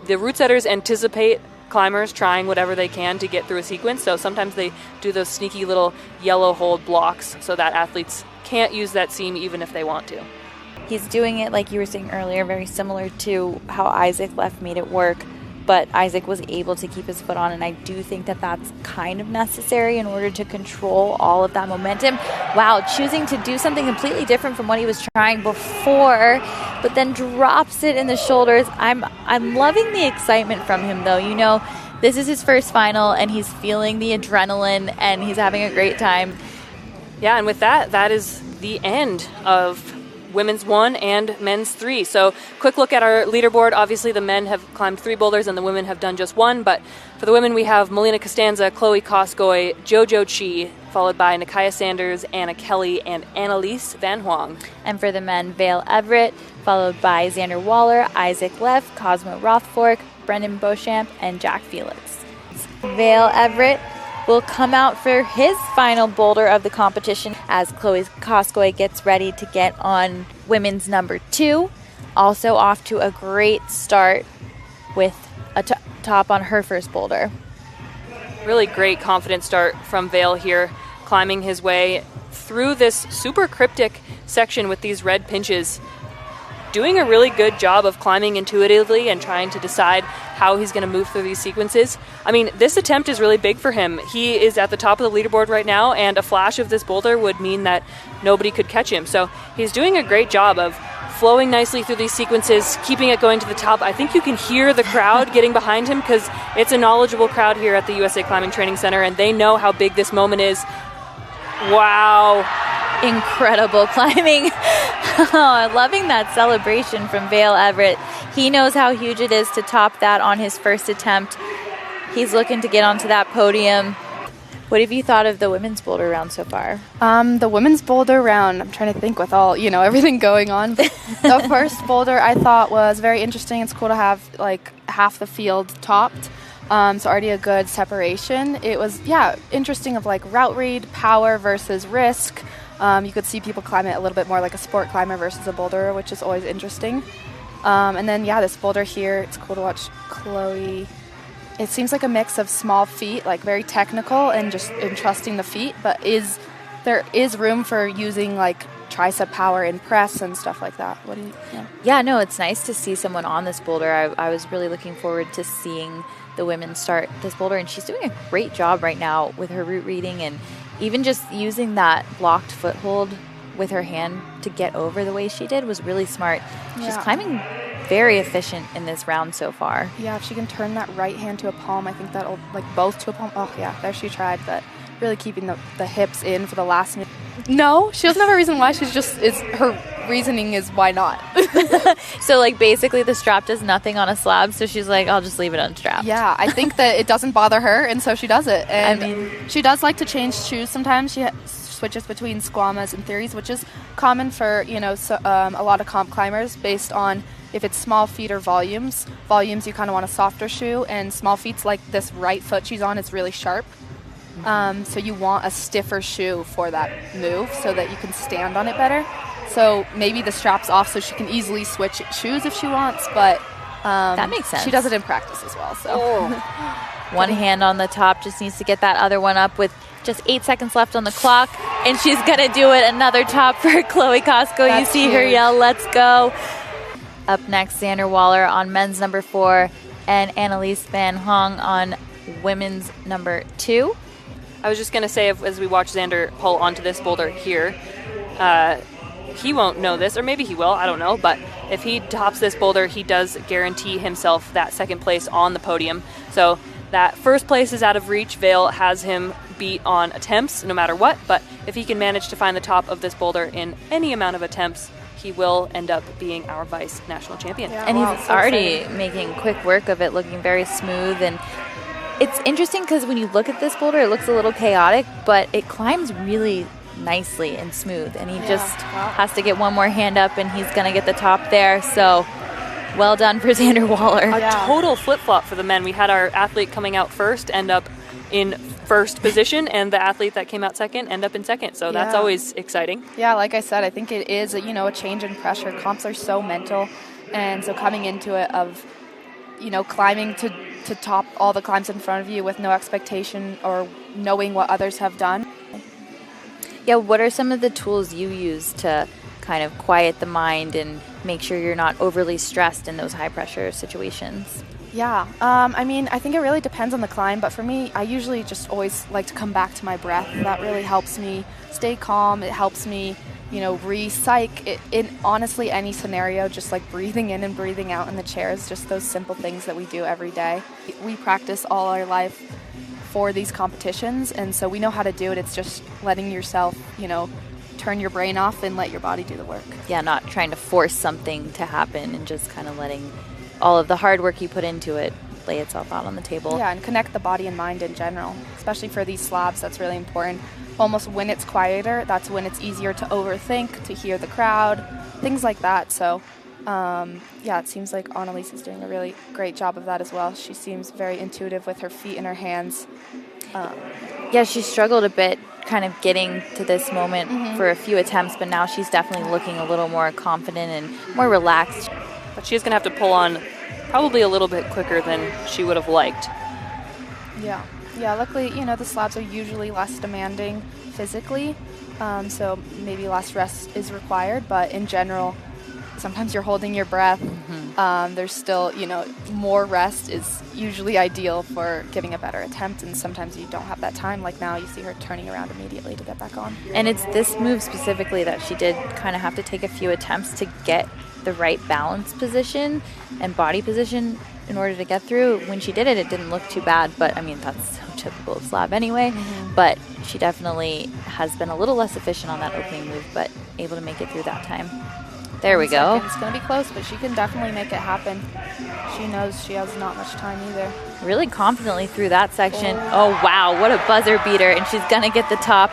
The route setters anticipate climbers trying whatever they can to get through a sequence, so sometimes they do those sneaky little yellow hold blocks so that athletes can't use that seam even if they want to. He's doing it, like you were saying earlier, very similar to how Isaac left made it work, but Isaac was able to keep his foot on, and I do think that that's kind of necessary in order to control all of that momentum. Wow, choosing to do something completely different from what he was trying before, but then drops it in the shoulders. I'm loving the excitement from him, though. You know, this is his first final, and he's feeling the adrenaline, and he's having a great time. Yeah, and with that, that is the end of women's 1 and men's 3. So quick look at our leaderboard. Obviously the men have climbed 3 boulders and the women have done just 1, but for the women we have Melina Costanza, Chloe Koskoy, Jojo Chi, followed by Nakaya Sanders, Anna Kelly, and Annalise Van Huang. And for the men, Vale Everett, followed by Xander Waller, Isaac Leff, Cosmo Rothfork, Brendan Beauchamp, and Jack Felix. Vale Everett will come out for his final boulder of the competition as Chloe Koskoy gets ready to get on women's number 2. Also off to a great start with a top on her first boulder. Really great confident start from Vale here, climbing his way through this super cryptic section with these red pinches. Doing a really good job of climbing intuitively and trying to decide how he's going to move through these sequences. I mean, this attempt is really big for him. He is at the top of the leaderboard right now, and a flash of this boulder would mean that nobody could catch him. So he's doing a great job of flowing nicely through these sequences, keeping it going to the top. I think you can hear the crowd getting behind him because it's a knowledgeable crowd here at the USA Climbing Training Center, and they know how big this moment is. Wow. Incredible climbing. Oh, loving that celebration from Vale Everett. He knows how huge it is to top that on his first attempt. He's looking to get onto that podium. What have you thought of the women's boulder round so far? The women's boulder round, I'm trying to think with all, everything going on. But the first boulder I thought was very interesting. It's cool to have like half the field topped. So already a good separation. It was, interesting of like route read, power versus risk. You could see people climb it a little bit more like a sport climber versus a boulder, which is always interesting. And then, this boulder here, it's cool to watch Chloe. It seems like a mix of small feet, like very technical and just entrusting the feet, but there is room for using like tricep power in press and stuff like that. What do you think? Yeah, no, it's nice to see someone on this boulder. I was really looking forward to seeing the women start this boulder, and she's doing a great job right now with her route reading and even just using that blocked foothold with her hand to get over the way she did was really smart. Yeah. She's climbing very efficient in this round so far. Yeah, if she can turn that right hand to a palm, I think that'll, like both to a palm. Oh, yeah, there she tried, but really keeping the hips in for the last minute. No, she doesn't have a reason why. Her reasoning is why not. So, like, basically the strap does nothing on a slab, so she's like, I'll just leave it unstrapped. Yeah, I think that it doesn't bother her, and so she does it. And she does like to change shoes sometimes. She switches between squamas and theories, which is common for, a lot of comp climbers based on if it's small feet or volumes. Volumes, you kind of want a softer shoe, and small feet's like this right foot she's on is really sharp. So you want a stiffer shoe for that move so that you can stand on it better. So maybe the strap's off so she can easily switch shoes if she wants, but that makes sense. She does it in practice as well. So one hand on the top, just needs to get that other one up with just 8 seconds left on the clock, and she's going to do it. Another top for Chloe Koskoy. You see her yell, let's go. Up next, Xander Waller on men's number 4 and Annalise Van Hong on women's number 2. I was just going to say, as we watch Xander pull onto this boulder here, he won't know this, or maybe he will, I don't know, but if he tops this boulder, he does guarantee himself that second place on the podium. So that first place is out of reach. Vale has him beat on attempts no matter what, but if he can manage to find the top of this boulder in any amount of attempts, he will end up being our vice national champion. Yeah, and he's already making quick work of it, looking very smooth, and It's interesting because when you look at this boulder, it looks a little chaotic, but it climbs really nicely and smooth. And he just has to get one more hand up, and he's going to get the top there. So well done for Xander Waller. A total flip-flop for the men. We had our athlete coming out first end up in first position, and the athlete that came out second end up in second. So that's always exciting. Yeah, like I said, I think it is a change in pressure. Comps are so mental, and so coming into it of climbing to top all the climbs in front of you with no expectation or knowing what others have done. Yeah, what are some of the tools you use to kind of quiet the mind and make sure you're not overly stressed in those high pressure situations? Yeah, I think it really depends on the climb, but for me, I usually just always like to come back to my breath. That really helps me stay calm. It helps me, re-psych in honestly any scenario, just like breathing in and breathing out in the chairs, just those simple things that we do every day. We practice all our life for these competitions, and so we know how to do it. It's just letting yourself, turn your brain off and let your body do the work. Yeah, not trying to force something to happen and just kind of letting all of the hard work you put into it lay itself out on the table. Yeah, and connect the body and mind in general, especially for these slabs. That's really important. Almost when it's quieter, that's when it's easier to overthink, to hear the crowd, things like that. So, it seems like Annalise is doing a really great job of that as well. She seems very intuitive with her feet and her hands. She struggled a bit kind of getting to this moment for a few attempts, but now she's definitely looking a little more confident and more relaxed. But she's going to have to pull on probably a little bit quicker than she would have liked. Yeah, luckily, the slabs are usually less demanding physically, so maybe less rest is required, but in general, sometimes you're holding your breath. There's still, more rest is usually ideal for giving a better attempt, and sometimes you don't have that time. Like now, you see her turning around immediately to get back on. And it's this move specifically that she did kind of have to take a few attempts to get the right balance position and body position in order to get through. When she did it, it didn't look too bad, but I mean, that's so typical of slab anyway. But she definitely has been a little less efficient on that opening move, but able to make it through that time. There we go. It's going to be close, but she can definitely make it happen. She knows she has not much time either. Really confidently through that section. Oh, wow, what a buzzer beater, and she's going to get the top.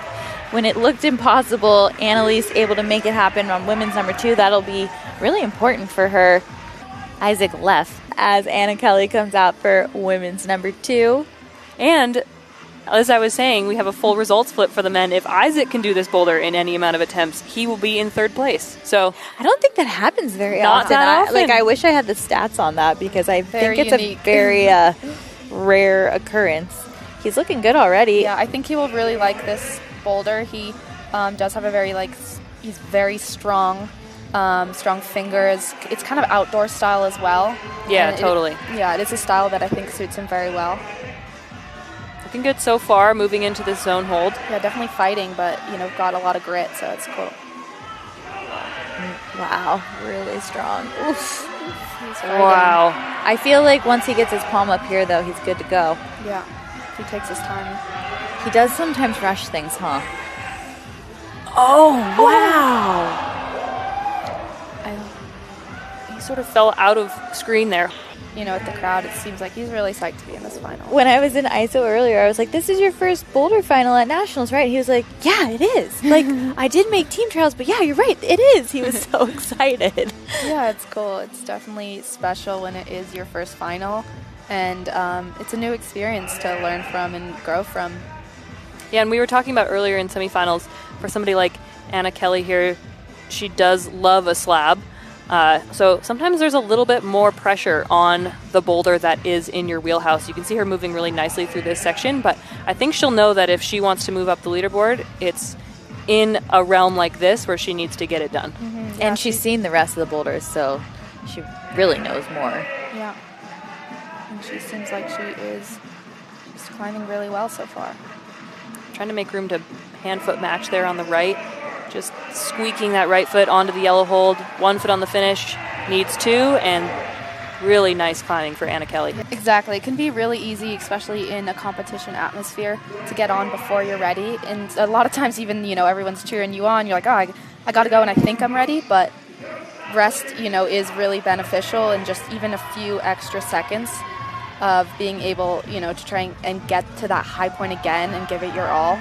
When it looked impossible, Annalise able to make it happen on women's number 2. That'll be really important for her. Isaac left as Anna Kelly comes out for women's number 2. And as I was saying, we have a full results flip for the men. If Isaac can do this boulder in any amount of attempts, he will be in third place. So I don't think that happens very not often. That often. I wish I had the stats on that because I think it's unique. A very rare occurrence. He's looking good already. Yeah, I think he will really like this boulder. He does have a very he's very strong. Strong fingers. It's kind of outdoor style as well. Yeah, totally. It is a style that I think suits him very well. Looking good so far, moving into this zone hold. Yeah, definitely fighting, but, got a lot of grit, so it's cool. Wow, really strong. Oof. Wow. I feel like once he gets his palm up here, though, he's good to go. Yeah, he takes his time. He does sometimes rush things, huh? Oh, wow. He sort of fell out of screen there. With the crowd, it seems like he's really psyched to be in this final. When I was in ISO earlier, I was like, this is your first boulder final at Nationals, right? He was like, yeah, it is. Like, I did make team trials, but yeah, you're right, it is. He was so excited. Yeah, it's cool. It's definitely special when it is your first final. And it's a new experience to learn from and grow from. Yeah, and we were talking about earlier in semifinals, for somebody like Anna Kelly here, she does love a slab. So sometimes there's a little bit more pressure on the boulder that is in your wheelhouse. You can see her moving really nicely through this section, but I think she'll know that if she wants to move up the leaderboard, it's in a realm like this where she needs to get it done. Yeah, and she's seen the rest of the boulders, so she really knows more. Yeah. And she seems like she is just climbing really well so far. Trying to make room to hand-foot match there on the right. Just squeaking that right foot onto the yellow hold. 1 foot on the finish, needs 2, and really nice climbing for Anna Kelly. Exactly. It can be really easy, especially in a competition atmosphere, to get on before you're ready. And a lot of times even, everyone's cheering you on. You're like, oh, I got to go and I think I'm ready. But rest, is really beneficial, and just even a few extra seconds of being able, to try and get to that high point again and give it your all.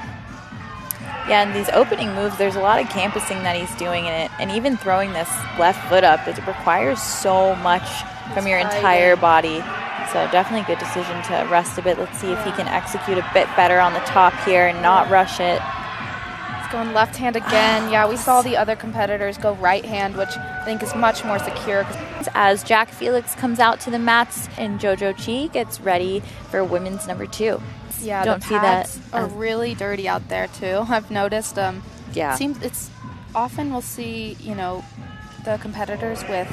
Yeah, and these opening moves, there's a lot of campusing that he's doing in it. And even throwing this left foot up, it requires so much from your entire body. So definitely a good decision to rest a bit. Let's see if he can execute a bit better on the top here and not rush it. He's going left hand again. Yeah, we saw the other competitors go right hand, which I think is much more secure. As Jack Felix comes out to the mats and JoJo Chi gets ready for women's number 2. Yeah, don't the see that. Are really dirty out there too. I've noticed. Yeah, it's often we'll see the competitors with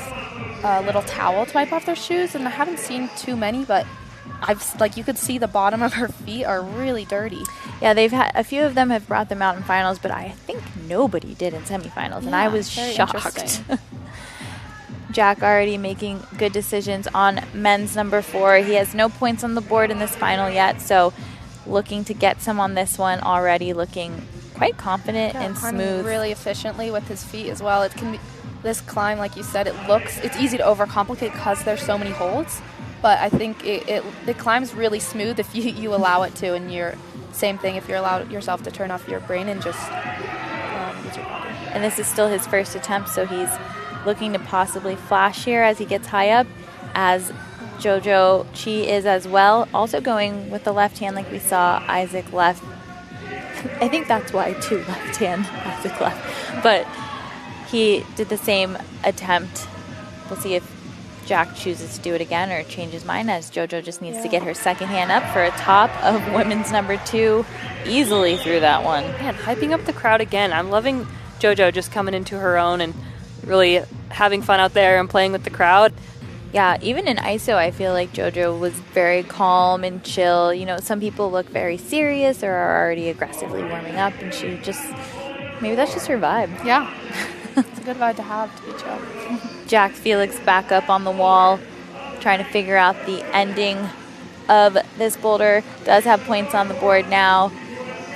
a little towel to wipe off their shoes, and I haven't seen too many, but you could see the bottom of her feet are really dirty. Yeah, they've had a few of them have brought them out in finals, but I think nobody did in semifinals, and I was shocked. Jack already making good decisions on men's number 4. He has no points on the board in this final yet, so looking to get some on this one already, looking quite confident and smooth. Really efficiently with his feet as well. It can be, this climb, like you said, it's easy to overcomplicate because there's so many holds, but I think it climbs really smooth if you allow it to, and same thing if you allow yourself to turn off your brain and just use your body. And this is still his first attempt, so he's looking to possibly flash here as he gets high up, as JoJo Chi is as well. Also going with the left hand like we saw Isaac left. I think that's why too, left hand, Isaac left. But he did the same attempt. We'll see if Jack chooses to do it again or change his mind, as JoJo just needs to get her second hand up for a top of women's number 2. Easily through that one. Man, hyping up the crowd again. I'm loving JoJo just coming into her own and really having fun out there and playing with the crowd. Yeah, even in ISO, I feel like JoJo was very calm and chill. Some people look very serious or are already aggressively warming up, and she just, maybe that's just her vibe. Yeah, it's a good vibe to have, to be chill. Jack Felix back up on the wall, trying to figure out the ending of this boulder. Does have points on the board now.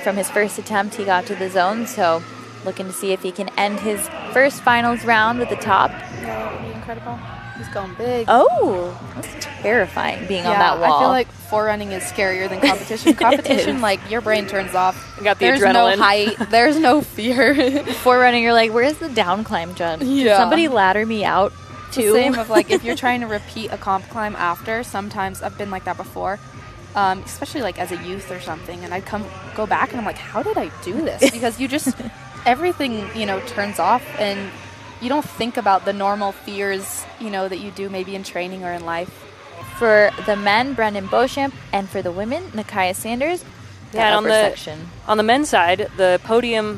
From his first attempt, he got to the zone, so looking to see if he can end his first finals round with the top. Yeah, that would be incredible. He's going big. Oh, that's terrifying being on that wall. I feel like forerunning is scarier than competition. Competition, your brain turns off. You got the there's adrenaline. No height. There's no fear. Forerunning, you're like, where's the down climb, Jen? Yeah. Somebody ladder me out, too. The same of, if you're trying to repeat a comp climb after, sometimes I've been like that before, especially, as a youth or something, and I'd go back, and I'm like, how did I do this? Because you just, everything, turns off, and you don't think about the normal fears, that you do maybe in training or in life. For the men, Brendan Beauchamp, and for the women, Nakaya Sanders. Yeah, and on the men's side, the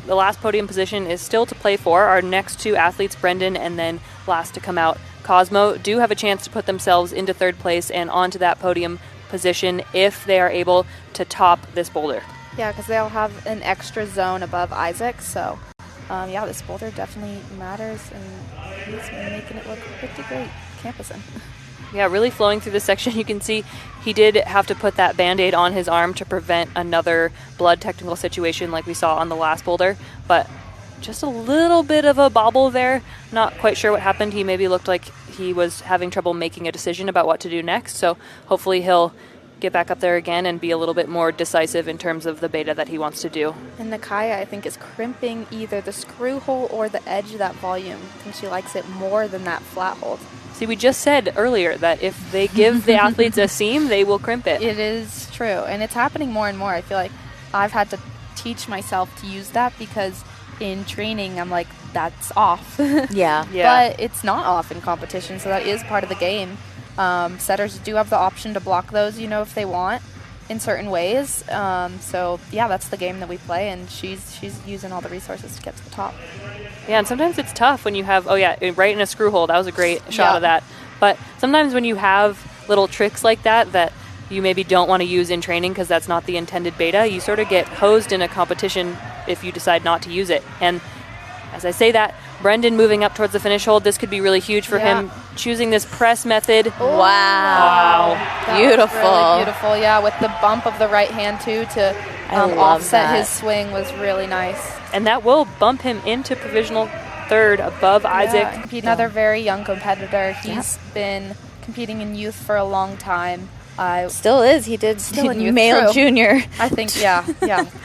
last podium position is still to play for. Our next 2 athletes, Brendan and then last to come out, Cosmo, do have a chance to put themselves into 3rd place and onto that podium position if they are able to top this boulder. Yeah, because they'll have an extra zone above Isaac, so this boulder definitely matters, and he's making it look pretty great campusing. Yeah, really flowing through this section. You can see he did have to put that Band-Aid on his arm to prevent another blood technical situation like we saw on the last boulder, but just a little bit of a bobble there. Not quite sure what happened. He maybe looked like he was having trouble making a decision about what to do next, so hopefully he'll get back up there again and be a little bit more decisive in terms of the beta that he wants to do. And Nakaya, I think, is crimping either the screw hole or the edge of that volume. I think she likes it more than that flat hold. See, we just said earlier that if they give the athletes a seam, they will crimp it. It is true, and it's happening more and more. I feel like I've had to teach myself to use that because in training, I'm like, that's off. Yeah. But it's not off in competition, so that is part of the game. Setters do have the option to block those, if they want in certain ways. That's the game that we play, and she's using all the resources to get to the top. Yeah, and sometimes it's tough when you have, right in a screw hole. That was a great shot of that. But sometimes when you have little tricks like that you maybe don't want to use in training because that's not the intended beta, you sort of get hosed in a competition if you decide not to use it. And as I say that, Brendan moving up towards the finish hold, this could be really huge for him, choosing this press method. Oh, wow. Beautiful. Really beautiful, with the bump of the right hand, too, to offset his swing was really nice. And that will bump him into provisional 3rd above Isaac. Another very young competitor. He's been competing in youth for a long time. Still is. He did Still in youth, male true. junior. I think, yeah,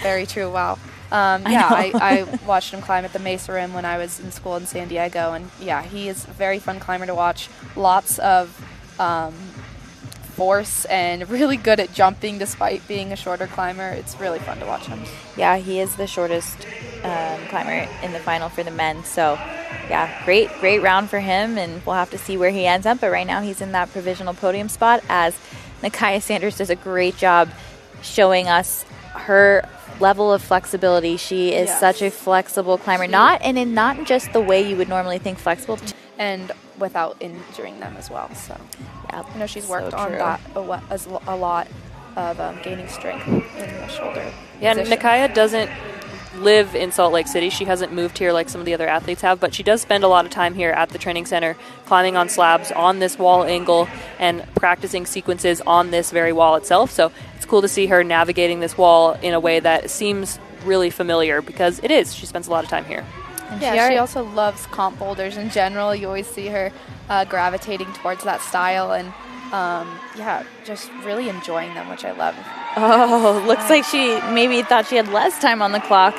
very true. Wow. I watched him climb at the Mesa Rim when I was in school in San Diego, and yeah, he is a very fun climber to watch. Lots of force and really good at jumping despite being a shorter climber. It's really fun to watch him. Yeah, he is the shortest climber in the final for the men. So, yeah, great round for him, and we'll have to see where he ends up. But right now he's in that provisional podium spot as Nakaya Sanders does a great job showing us her level of flexibility. She is such a flexible climber, not just the way you would normally think flexible, and without injuring them as well. So, yeah, I know she's worked on that a lot of gaining strength in the shoulder. Yeah, position. Nakaya doesn't live in Salt Lake City. She hasn't moved here like some of the other athletes have, but she does spend a lot of time here at the training center climbing on slabs on this wall angle and practicing sequences on this very wall itself. So it's cool to see her navigating this wall in a way that seems really familiar, because it is. She spends a lot of time here. And she also loves comp boulders in general. You always see her gravitating towards that style and just really enjoying them, which I love. Oh, looks like she maybe thought she had less time on the clock.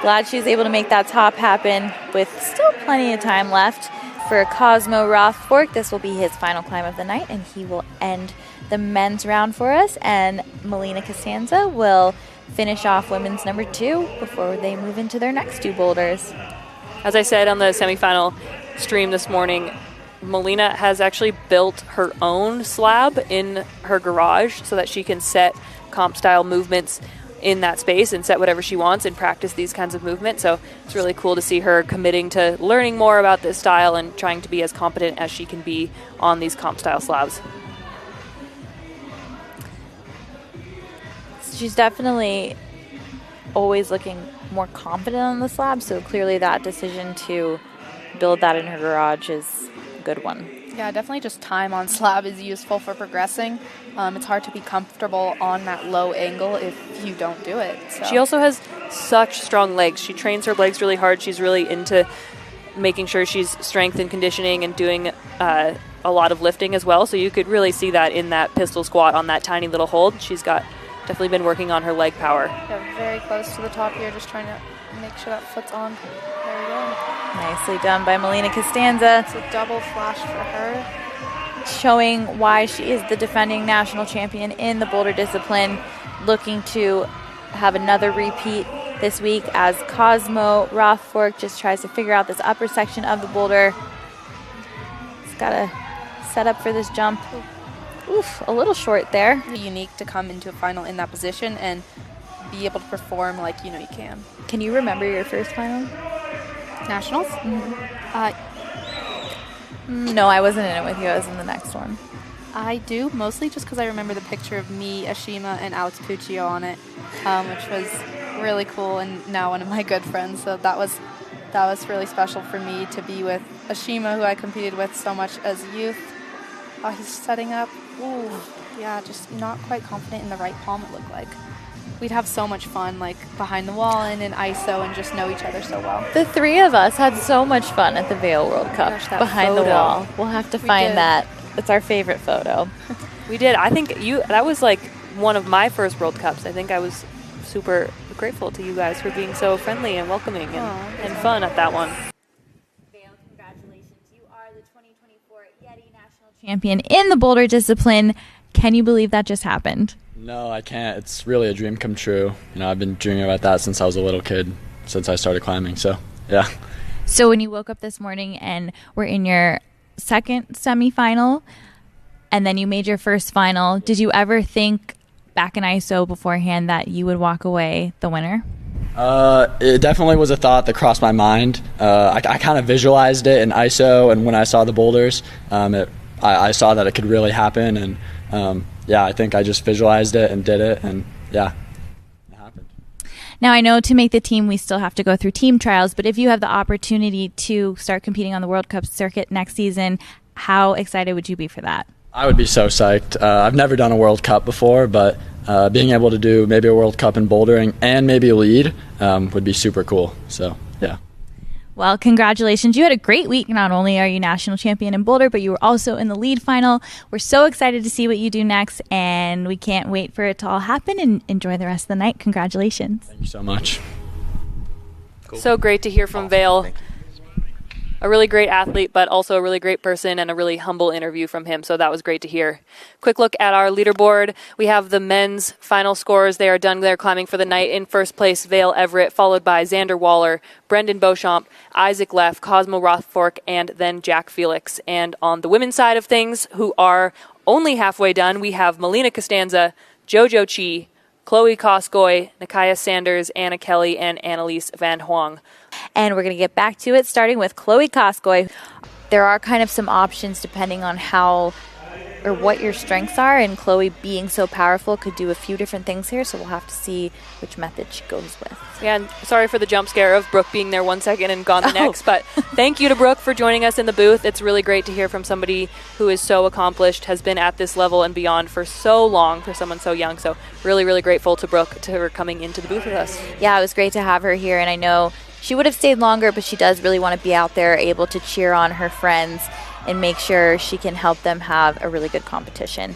Glad she was able to make that top happen with still plenty of time left. For Cosmo Rothfork, this will be his final climb of the night, and he will end the men's round for us. And Melina Costanza will finish off women's number 2 before they move into their next 2 boulders. As I said on the semifinal stream this morning, Melina has actually built her own slab in her garage so that she can set comp style movements in that space and set whatever she wants and practice these kinds of movements. So it's really cool to see her committing to learning more about this style and trying to be as competent as she can be on these comp style slabs. She's definitely always looking more confident on the slab, so clearly that decision to build that in her garage is a good one. Yeah, definitely just time on slab is useful for progressing. It's hard to be comfortable on that low angle if you don't do it. So. She also has such strong legs. She trains her legs really hard. She's really into making sure she's strength and conditioning and doing a lot of lifting as well. So you could really see that in that pistol squat on that tiny little hold. She's definitely been working on her leg power. Yeah, very close to the top here, just trying to make sure that foot's on. There we go. Nicely done by Melina Costanza. It's a double flash for her. Showing why she is the defending national champion in the boulder discipline. Looking to have another repeat this week as Cosmo Rothfork just tries to figure out this upper section of the boulder. He's got to set up for this jump. Oof, a little short there. Unique to come into a final in that position and be able to perform like you can. Can you remember your first final? Nationals? No, I wasn't in it with you. I was in the next one. I do, mostly just because I remember the picture of me, Ashima, and Alex Puccio on it, which was really cool and now one of my good friends. So that was really special for me to be with Ashima, who I competed with so much as youth. Oh, he's setting up. Ooh, yeah, just not quite confident in the right palm, it looked like. We'd have so much fun, like, behind the wall and in ISO and just know each other so well. The 3 of us had so much fun at the Vail World Cup. Gosh, that behind photo. the wall. We'll have to find that. It's our favorite photo. We did. I think that was like one of my first World Cups. I think I was super grateful to you guys for being so friendly and welcoming and fun at that one. Vail, congratulations. You are the 2024 Yeti National Champion in the boulder discipline. Can you believe that just happened? No, I can't. It's really a dream come true. I've been dreaming about that since I was a little kid, since I started climbing. So, yeah. So when you woke up this morning and were in your second semifinal and then you made your first final, did you ever think back in ISO beforehand that you would walk away the winner? It definitely was a thought that crossed my mind. I kind of visualized it in ISO, and when I saw the boulders, I saw that it could really happen, and I think I just visualized it and did it, and it happened. Now, I know to make the team, we still have to go through team trials, but if you have the opportunity to start competing on the World Cup circuit next season, how excited would you be for that? I would be so psyched. I've never done a World Cup before, but being able to do maybe a World Cup in bouldering and maybe lead would be super cool. So, yeah. Well, congratulations. You had a great week. Not only are you national champion in Boulder, but you were also in the lead final. We're so excited to see what you do next, and we can't wait for it to all happen, and enjoy the rest of the night. Congratulations. Thank you so much. Cool. So great to hear from Vail. A really great athlete, but also a really great person, and a really humble interview from him. So that was great to hear. Quick look at our leaderboard. We have the men's final scores. They are done. They're climbing for the night. In first place, Vail Everett, followed by Xander Waller, Brendan Beauchamp, Isaac Leff, Cosmo Rothfork, and then Jack Felix. And on the women's side of things, who are only halfway done, we have Melina Costanza, JoJo Chi, Chloe Koskoy, Nakaya Sanders, Anna Kelly, and Annalise Van Huang. And we're going to get back to it, starting with Chloe Koskoy. There are kind of some options depending on how or what your strengths are, and Chloe, being so powerful, could do a few different things here, so we'll have to see which method she goes with. Yeah, and sorry for the jump scare of Brooke being there 1 second and gone the next, but thank you to Brooke for joining us in the booth. It's really great to hear from somebody who is so accomplished, has been at this level and beyond for so long, for someone so young. So really, really grateful to Brooke to her coming into the booth with us. Yeah, it was great to have her here, and I know she would have stayed longer, but she does really want to be out there, able to cheer on her friends and make sure she can help them have a really good competition.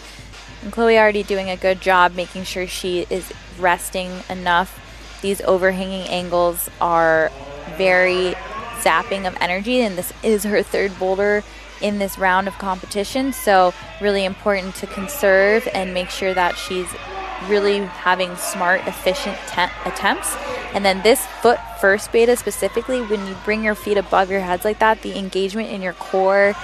And Chloe already doing a good job making sure she is resting enough. These overhanging angles are very zapping of energy, and this is her third boulder in this round of competition, so really important to conserve and make sure that she's really having smart, efficient attempts. And then this foot first beta specifically, when you bring your feet above your heads like that, the engagement in your core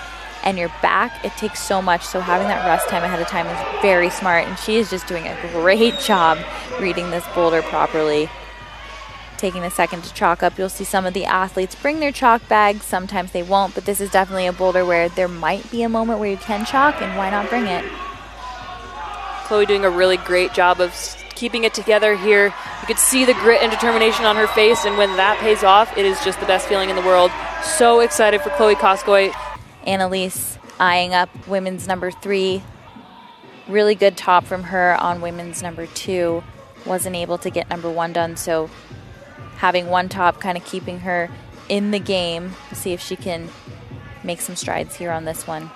and your back, it takes so much. So having that rest time ahead of time is very smart, and she is just doing a great job reading this boulder properly. Taking a second to chalk up. You'll see some of the athletes bring their chalk bags. Sometimes they won't, but this is definitely a boulder where there might be a moment where you can chalk, and why not bring it? Chloe doing a really great job of keeping it together here. You could see the grit and determination on her face, and when that pays off, it is just the best feeling in the world. So excited for Chloe Koskoy. Annalise eyeing up women's number 3. Really good top from her on women's number 2. Wasn't able to get number 1 done, so having one top kind of keeping her in the game. We'll see if she can make some strides here on this one.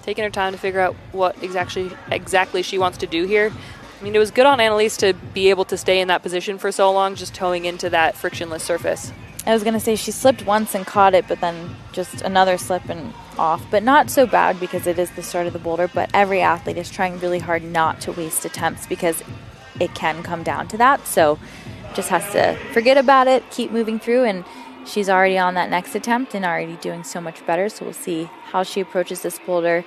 Taking her time to figure out what exactly she wants to do here. I mean, it was good on Annalise to be able to stay in that position for so long, just toeing into that frictionless surface. I was going to say she slipped once and caught it, but then just another slip and off. But not so bad because it is the start of the boulder, but every athlete is trying really hard not to waste attempts because it can come down to that. So just has to forget about it, keep moving through, and she's already on that next attempt and already doing so much better. So we'll see how she approaches this boulder.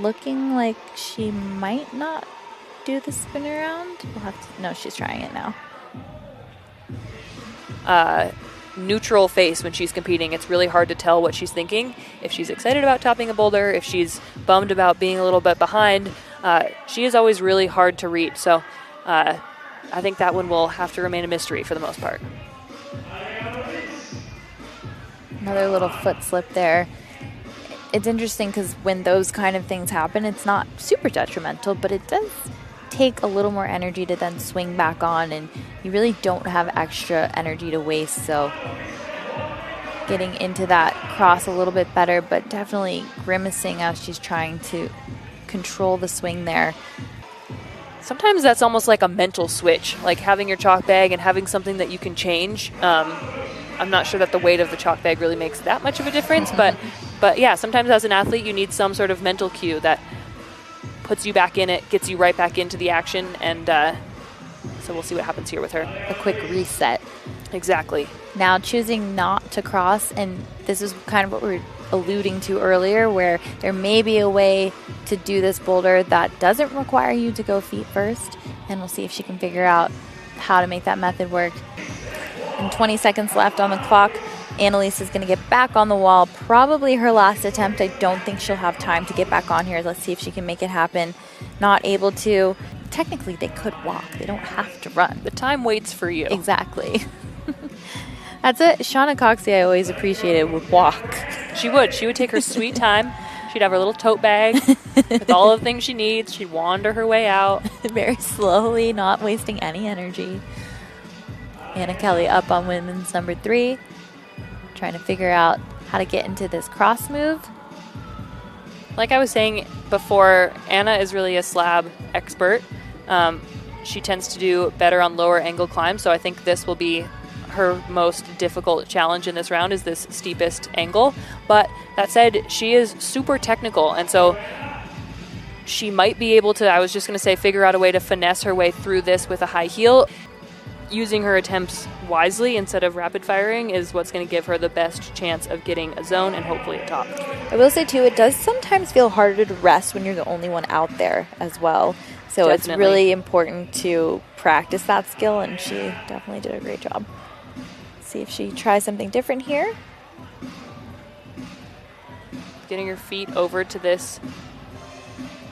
Looking like she might not do the spin around. We'll have to, no, she's trying it now. Neutral face when she's competing. It's really hard to tell what she's thinking. If she's excited about topping a boulder, if she's bummed about being a little bit behind. She is always really hard to read. So I think that one will have to remain a mystery for the most part. Another little foot slip there. It's interesting because when those kind of things happen, it's not super detrimental, but it does take a little more energy to then swing back on, and you really don't have extra energy to waste. So getting into that cross a little bit better, but definitely grimacing as she's trying to control the swing there. Sometimes that's almost like a mental switch, like having your chalk bag and having something that you can change. I'm not sure that the weight of the chalk bag really makes that much of a difference, but yeah, sometimes as an athlete you need some sort of mental cue that puts you back in it, gets you right back into the action, and so we'll see what happens here with her. A quick reset. Exactly. Now choosing not to cross, and this is kind of what we were alluding to earlier, where there may be a way to do this boulder that doesn't require you to go feet first, and we'll see if she can figure out how to make that method work. And 20 seconds left on the clock. Annalise is going to get back on the wall. Probably her last attempt. I don't think she'll have time to get back on here. Let's see if she can make it happen. Not able to. Technically, they could walk. They don't have to run. The time waits for you. Exactly. That's it. Shauna Coxey, I always appreciated, would walk. She would. She would take her sweet time. She'd have her little tote bag with all the things she needs. She'd wander her way out. Very slowly, not wasting any energy. Anna Kelly up on women's number 3. trying to figure out how to get into this cross move. Like I was saying before, Anna is really a slab expert. She tends to do better on lower angle climbs, so I think this will be her most difficult challenge in this round, is this steepest angle. But that said, she is super technical, and so she might be able to, I was just going to say, figure out a way to finesse her way through this with a high heel. Using her attempts wisely instead of rapid firing is what's going to give her the best chance of getting a zone and hopefully a top. I will say, too, it does sometimes feel harder to rest when you're the only one out there as well. So Definitely. It's really important to practice that skill, and she definitely did a great job. See if she tries something different here. Getting her feet over to this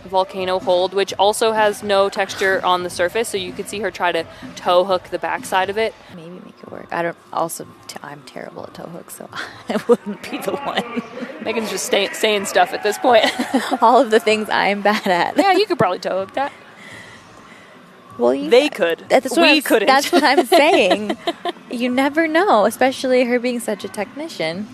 volcano hold, which also has no texture on the surface, so you could see her try to toe hook the backside of it. Maybe make it work. I'm terrible at toe hooks, so I wouldn't be the one. Megan's just saying stuff at this point. All of the things I'm bad at. Yeah, you could probably toe hook that. Well, they could. We couldn't. That's what I'm saying. You never know, especially her being such a technician.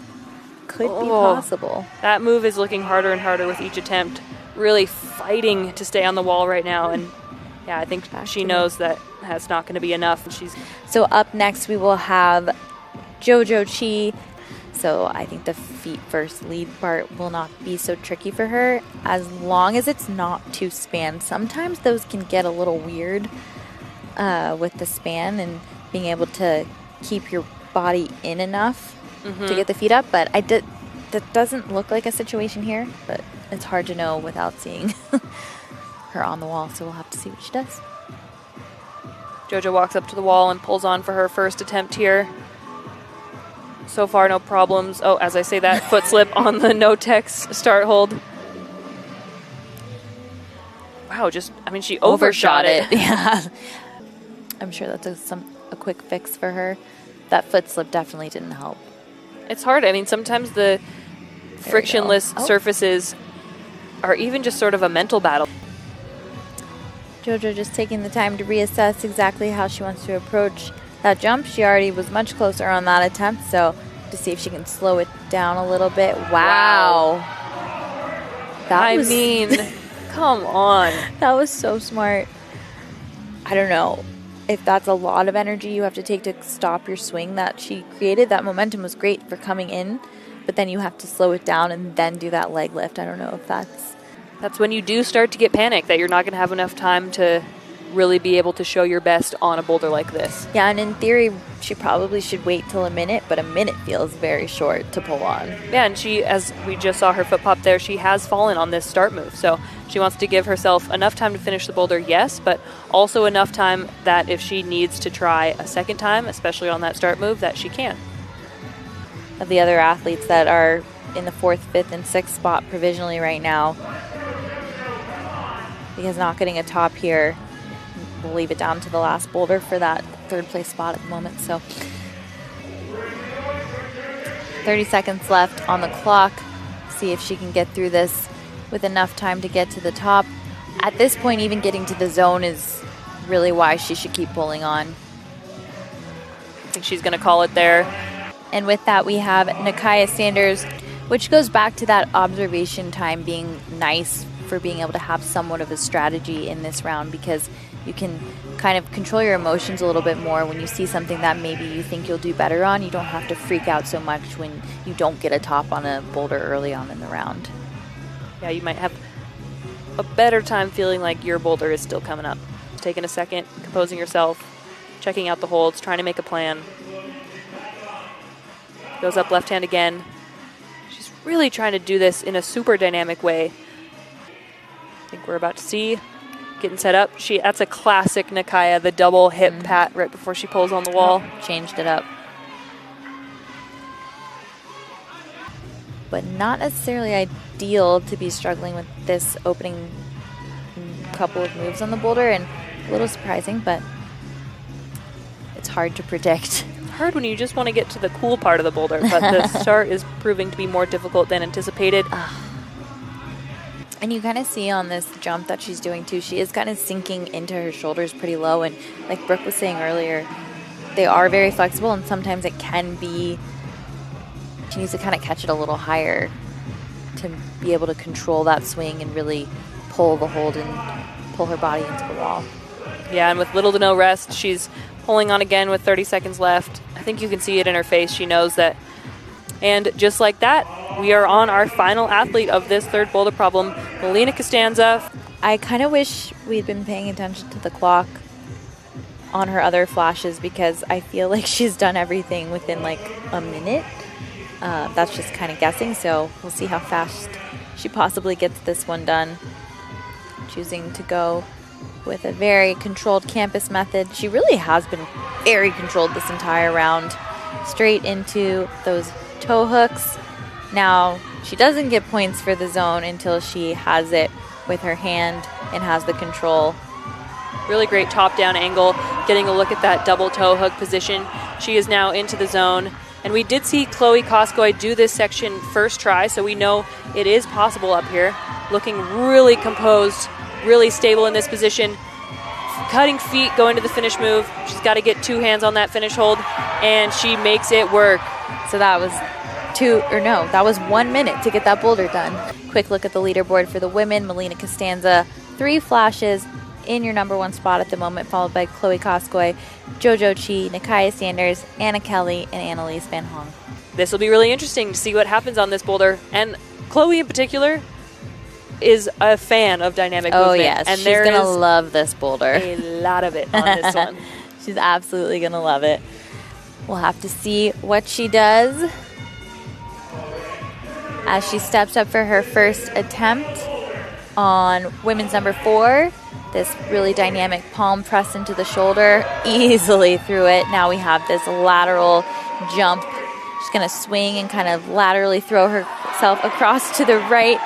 Could be possible. That move is looking harder and harder with each attempt. Really fighting to stay on the wall right now, and yeah, I think she knows that that's not going to be enough. So up next we will have JoJo Chi. So I think the feet first lead part will not be so tricky for her, as long as it's not too span. Sometimes those can get a little weird with the span and being able to keep your body in enough to get the feet up, but that doesn't look like a situation here, but it's hard to know without seeing her on the wall, so we'll have to see what she does. JoJo walks up to the wall and pulls on for her first attempt here. So far, no problems. Oh, as I say that, foot slip on the no-tex start hold. Wow, she overshot it. Yeah. I'm sure that's a quick fix for her. That foot slip definitely didn't help. It's hard. I mean, sometimes the frictionless surfaces are even just sort of a mental battle. JoJo just taking the time to reassess exactly how she wants to approach that jump. She already was much closer on that attempt, so to see if she can slow it down a little bit. Wow. Come on. That was so smart. I don't know if that's a lot of energy you have to take to stop your swing that she created. That momentum was great for coming in, but then you have to slow it down and then do that leg lift. I don't know if that's when you do start to get panicked that you're not going to have enough time to really be able to show your best on a boulder like this. Yeah, and in theory, she probably should wait till a minute, but a minute feels very short to pull on. Yeah, and she, as we just saw her foot pop there, she has fallen on this start move. So she wants to give herself enough time to finish the boulder, yes, but also enough time that if she needs to try a second time, especially on that start move, that she can. Of the other athletes that are in the 4th, 5th, and 6th spot provisionally right now, because not getting a top here, we'll leave it down to the last boulder for that 3rd place spot at the moment. So 30 seconds left on the clock. See if she can get through this with enough time to get to the top. At this point, even getting to the zone is really why she should keep pulling on. I think she's going to call it there. And with that, we have Nakaya Sanders, which goes back to that observation time being nice for being able to have somewhat of a strategy in this round, because you can kind of control your emotions a little bit more when you see something that maybe you think you'll do better on. You don't have to freak out so much when you don't get a top on a boulder early on in the round. Yeah, you might have a better time feeling like your boulder is still coming up. Taking a second, composing yourself, checking out the holds, trying to make a plan. Goes up left hand again. She's really trying to do this in a super dynamic way. I think we're about to see. Getting set up. That's a classic Nakaya, the double hip pat right before she pulls on the wall. Changed it up. But not necessarily ideal to be struggling with this opening couple of moves on the boulder, and a little surprising, but it's hard to predict. It's hard when you just want to get to the cool part of the boulder, but the start is proving to be more difficult than anticipated. And you kind of see on this jump that she's doing too, she is kind of sinking into her shoulders pretty low, and like Brooke was saying earlier, they are very flexible, and sometimes it can be She needs to kind of catch it a little higher to be able to control that swing and really pull the hold and pull her body into the wall. Yeah, and with little to no rest, she's pulling on again with 30 seconds left. I think you can see it in her face. She knows that. And just like that, we are on our final athlete of this third boulder problem, Melina Costanza. I kind of wish we'd been paying attention to the clock on her other flashes because I feel like she's done everything within like a minute. That's just kind of guessing, so we'll see how fast she possibly gets this one done. Choosing to go with a very controlled campus method. She really has been very controlled this entire round. Straight into those toe hooks. Now, she doesn't get points for the zone until she has it with her hand and has the control. Really great top-down angle, getting a look at that double toe hook position. She is now into the zone. And we did see Chloe Koskoy do this section first try, so we know it is possible up here. Looking really composed, really stable in this position. Cutting feet going to the finish move. She's got to get two hands on that finish hold, and she makes it work. So that was that was 1 minute to get that boulder done. Quick look at the leaderboard for the women. Melina Costanza, 3 flashes in your number 1 spot at the moment, followed by Chloe Koskoy, JoJo Chi, Nakaya Sanders, Anna Kelly, and Annalise Van Hong. This will be really interesting to see what happens on this boulder. And Chloe in particular is a fan of dynamic movement. Oh, yes. And she's going to love this boulder. A lot of it on this one. She's absolutely going to love it. We'll have to see what she does as she steps up for her first attempt on women's number 4. This really dynamic palm press into the shoulder, easily through it. Now we have this lateral jump. She's going to swing and kind of laterally throw herself across to the right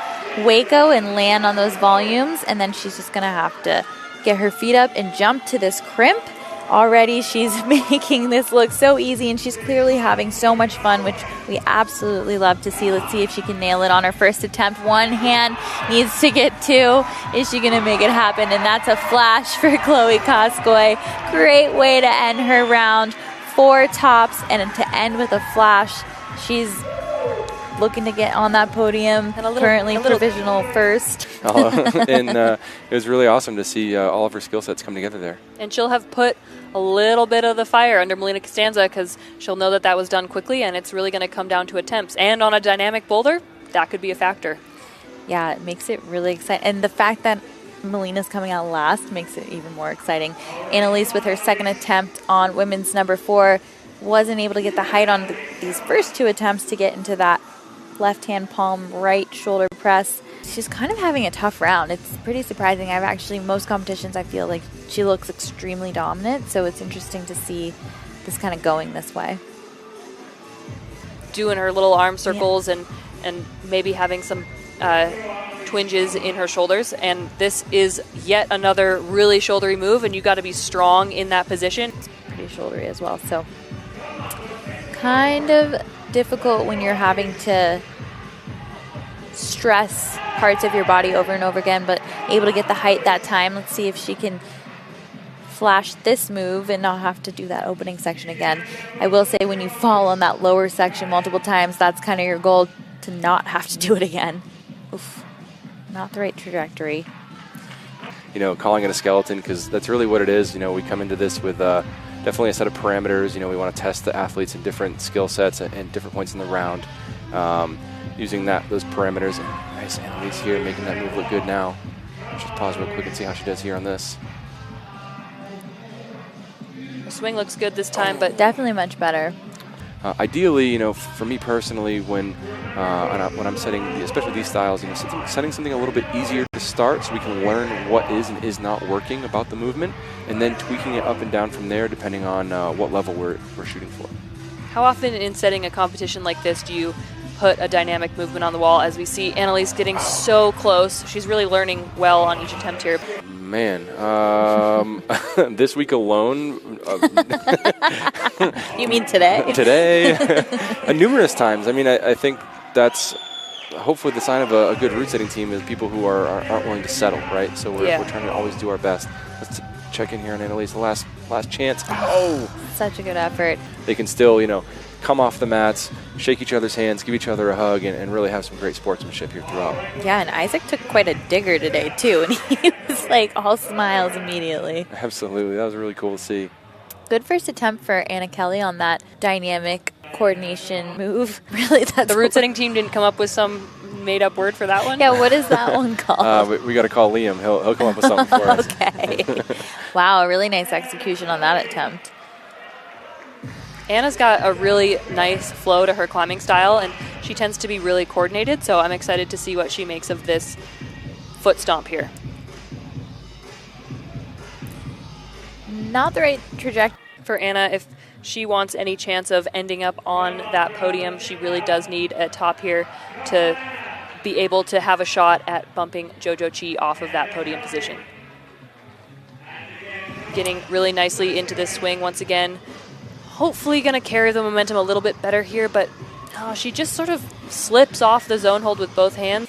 Waco and land on those volumes. And then she's just going to have to get her feet up and jump to this crimp. Already she's making this look so easy, and she's clearly having so much fun, which we absolutely love to see. Let's see if she can nail it on her first attempt. One hand needs to get 2. Is she going to make it happen? And that's a flash for Chloe Koskoy. Great way to end her round. 4 tops, and to end with a flash. She's looking to get on that podium, and currently provisional first. And it was really awesome to see all of her skill sets come together there. And she'll have put a little bit of the fire under Melina Costanza because she'll know that that was done quickly, and it's really going to come down to attempts. And on a dynamic boulder, that could be a factor. Yeah, it makes it really exciting. And the fact that Melina's coming out last makes it even more exciting. Annalise, with her second attempt on women's number 4, wasn't able to get the height on these first 2 attempts to get into that left-hand palm, right shoulder press. She's kind of having a tough round. It's pretty surprising. Most competitions, I feel like she looks extremely dominant, so it's interesting to see this kind of going this way. Doing her little arm circles, yeah. and maybe having some twinges in her shoulders, and this is yet another really shouldery move, and you got to be strong in that position. It's pretty shouldery as well, so kind of difficult when you're having to stress parts of your body over and over again, but able to get the height that time. Let's see if she can flash this move and not have to do that opening section again. I will say when you fall on that lower section multiple times, that's kind of your goal, to not have to do it again. Oof, not the right trajectory. Calling it a skeleton, because that's really what it is. We come into this with definitely a set of parameters. We want to test the athletes in different skill sets and different points in the round. Using those parameters. And nice Annalise here, making that move look good now. Just pause real quick and see how she does here on this. Her swing looks good this time, but definitely much better. Ideally, for me personally, when I'm setting, especially these styles, setting something a little bit easier to start so we can learn what is and is not working about the movement, and then tweaking it up and down from there depending on what level we're shooting for. How often in setting a competition like this do you put a dynamic movement on the wall? As we see Annalise getting so close, she's really learning well on each attempt here. Man, this week alone. You mean today? Today. Numerous times. I think that's hopefully the sign of a good route setting team is people who aren't willing to settle, right? So we're trying to always do our best. Let's check in here on Annalise, the last chance. Oh! Such a good effort. They can still, come off the mats, shake each other's hands, give each other a hug, and really have some great sportsmanship here throughout. Yeah, and Isaac took quite a digger today, too, and he was like all smiles immediately. Absolutely. That was really cool to see. Good first attempt for Anna Kelly on that dynamic coordination move. Really, that's The root setting team didn't come up with some made-up word for that one? Yeah, what is that one called? We got to call Liam. He'll come up with something for us. Okay. Wow, a really nice execution on that attempt. Anna's got a really nice flow to her climbing style, and she tends to be really coordinated, so I'm excited to see what she makes of this foot stomp here. Not the right trajectory. For Anna, if she wants any chance of ending up on that podium, she really does need a top here to be able to have a shot at bumping JoJo Chi off of that podium position. Getting really nicely into this swing once again. Hopefully going to carry the momentum a little bit better here, but she just sort of slips off the zone hold with both hands.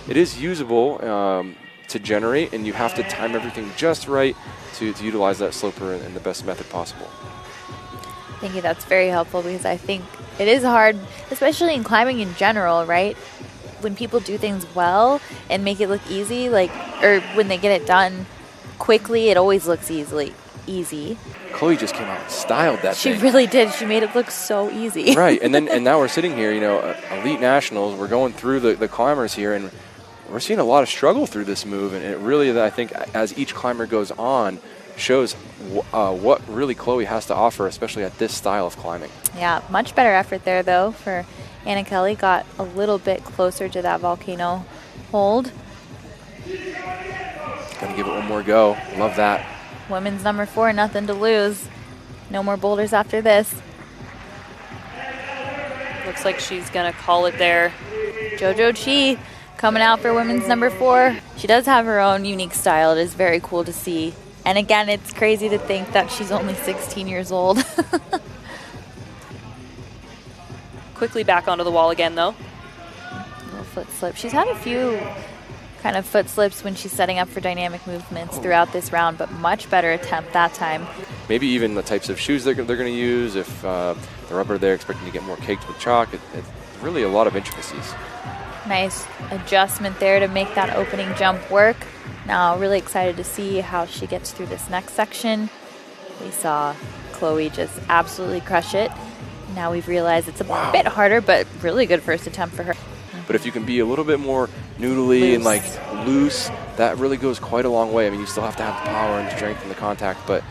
It is usable to generate, and you have to time everything just right to utilize that sloper in the best method possible. Thank you. That's very helpful because I think it is hard, especially in climbing in general, right? When people do things well and make it look easy, or when they get it done quickly, it always looks easy. Chloe just came out and styled that She thing. really did. She made it look so easy. Right, and now we're sitting here, elite nationals. We're going through the climbers here, and we're seeing a lot of struggle through this move. And it really, I think, as each climber goes on, shows what really Chloe has to offer, especially at this style of climbing. Yeah, much better effort there, though, for Anna Kelly. Got a little bit closer to that volcano hold. Gonna give it one more go. Love that. Women's number 4, nothing to lose. No more boulders after this. Looks like she's going to call it there. JoJo Chi coming out for women's number 4. She does have her own unique style. It is very cool to see. And again, it's crazy to think that she's only 16 years old. Quickly back onto the wall again, though. Little foot slip. She's had a few kind of foot slips when she's setting up for dynamic movements throughout this round, but much better attempt that time. Maybe even the types of shoes they're going to use. If the rubber they're expecting to get more caked with chalk. It's really a lot of intricacies. Nice adjustment there to make that opening jump work. Now really excited to see how she gets through this next section. We saw Chloe just absolutely crush it. Now we've realized it's a bit harder, but really good first attempt for her. But if you can be a little bit more noodly and loose, that really goes quite a long way. I mean, you still have to have the power and the strength and the contact, but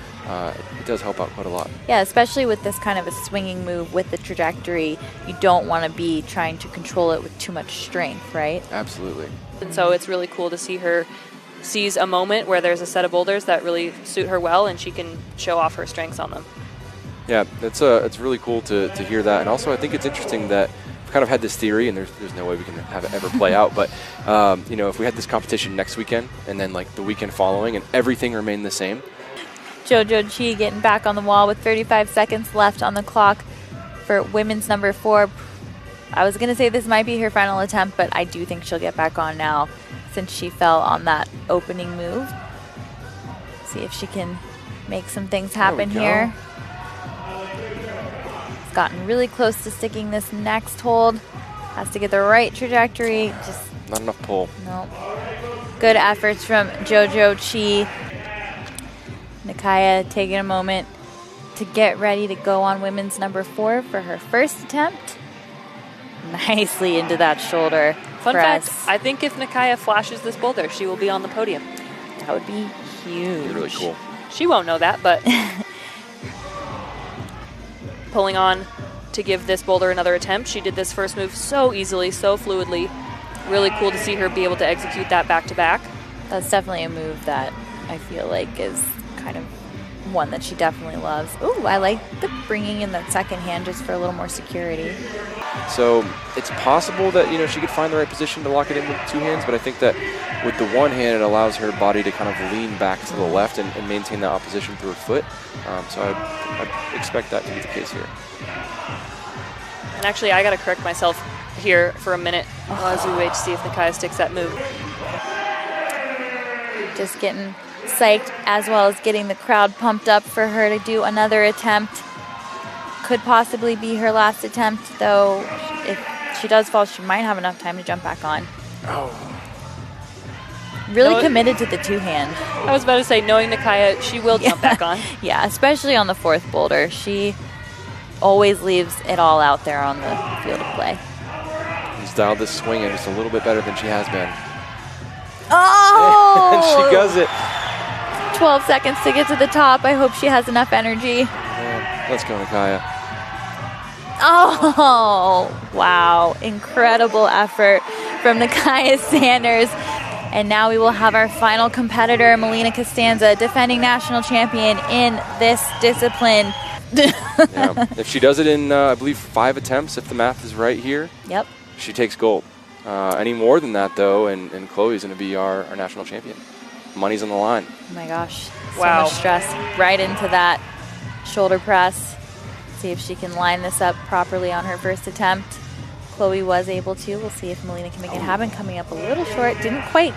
it does help out quite a lot. Yeah, especially with this kind of a swinging move with the trajectory, you don't want to be trying to control it with too much strength, right? Absolutely. And so it's really cool to see her seize a moment where there's a set of boulders that really suit her well, and she can show off her strengths on them. Yeah, it's really cool to hear that. And also I think it's interesting that we've kind of had this theory, and there's no way we can have it ever play out, but if we had this competition next weekend and then the weekend following and everything remained the same. JoJo Chi getting back on the wall with 35 seconds left on the clock for women's number 4. I was going to say this might be her final attempt, but I do think she'll get back on now since she fell on that opening move. See if she can make some things happen here. It's gotten really close to sticking this next hold. Has to get the right trajectory. Just not enough pull. No. Good efforts from JoJo Chi. Nakaya taking a moment to get ready to go on women's number 4 for her first attempt. Nicely into that shoulder Fun press. fact, I think if Nakaya flashes this boulder, she will be on the podium. That would be huge. That'd be really cool. She won't know that, but pulling on to give this boulder another attempt. She did this first move so easily, so fluidly. Really cool to see her be able to execute that back-to-back. That's definitely a move that I feel like is kind of one that she definitely loves. Ooh, I like the bringing in that second hand just for a little more security. So it's possible that she could find the right position to lock it in with 2 hands, but I think that with the one hand it allows her body to kind of lean back to the left and maintain that opposition through her foot. So I'd expect that to be the case here. And actually, I got to correct myself here for a minute as we wait to see if Nakaya sticks that move. Just getting psyched as well as getting the crowd pumped up for her to do another attempt. could possibly be her last attempt, though. If she does fall, she might have enough time to jump back on. Oh. Really committed to the two-hand. I was about to say, knowing Nakaya, she will jump back on. Yeah, especially on the fourth boulder. She always leaves it all out there on the field of play. He's dialed this swing in just a little bit better than she has been. Oh! And she does it. 12 seconds to get to the top. I hope she has enough energy. Man, let's go, Nakaya. Oh, wow. Incredible effort from Nakaya Sanders. And now we will have our final competitor, Melina Costanza, defending national champion in this discipline. Yeah. If she does it in, I believe, 5 attempts, if the math is right here, Yep. she takes gold. Any more than that, though, and Chloe's going to be our national champion. Money's on the line. Oh my gosh. Wow. So much stress. Right into that shoulder press. See if she can line this up properly on her first attempt. Chloe was able to. We'll see if Melina can make it happen. Coming up a little short. Didn't quite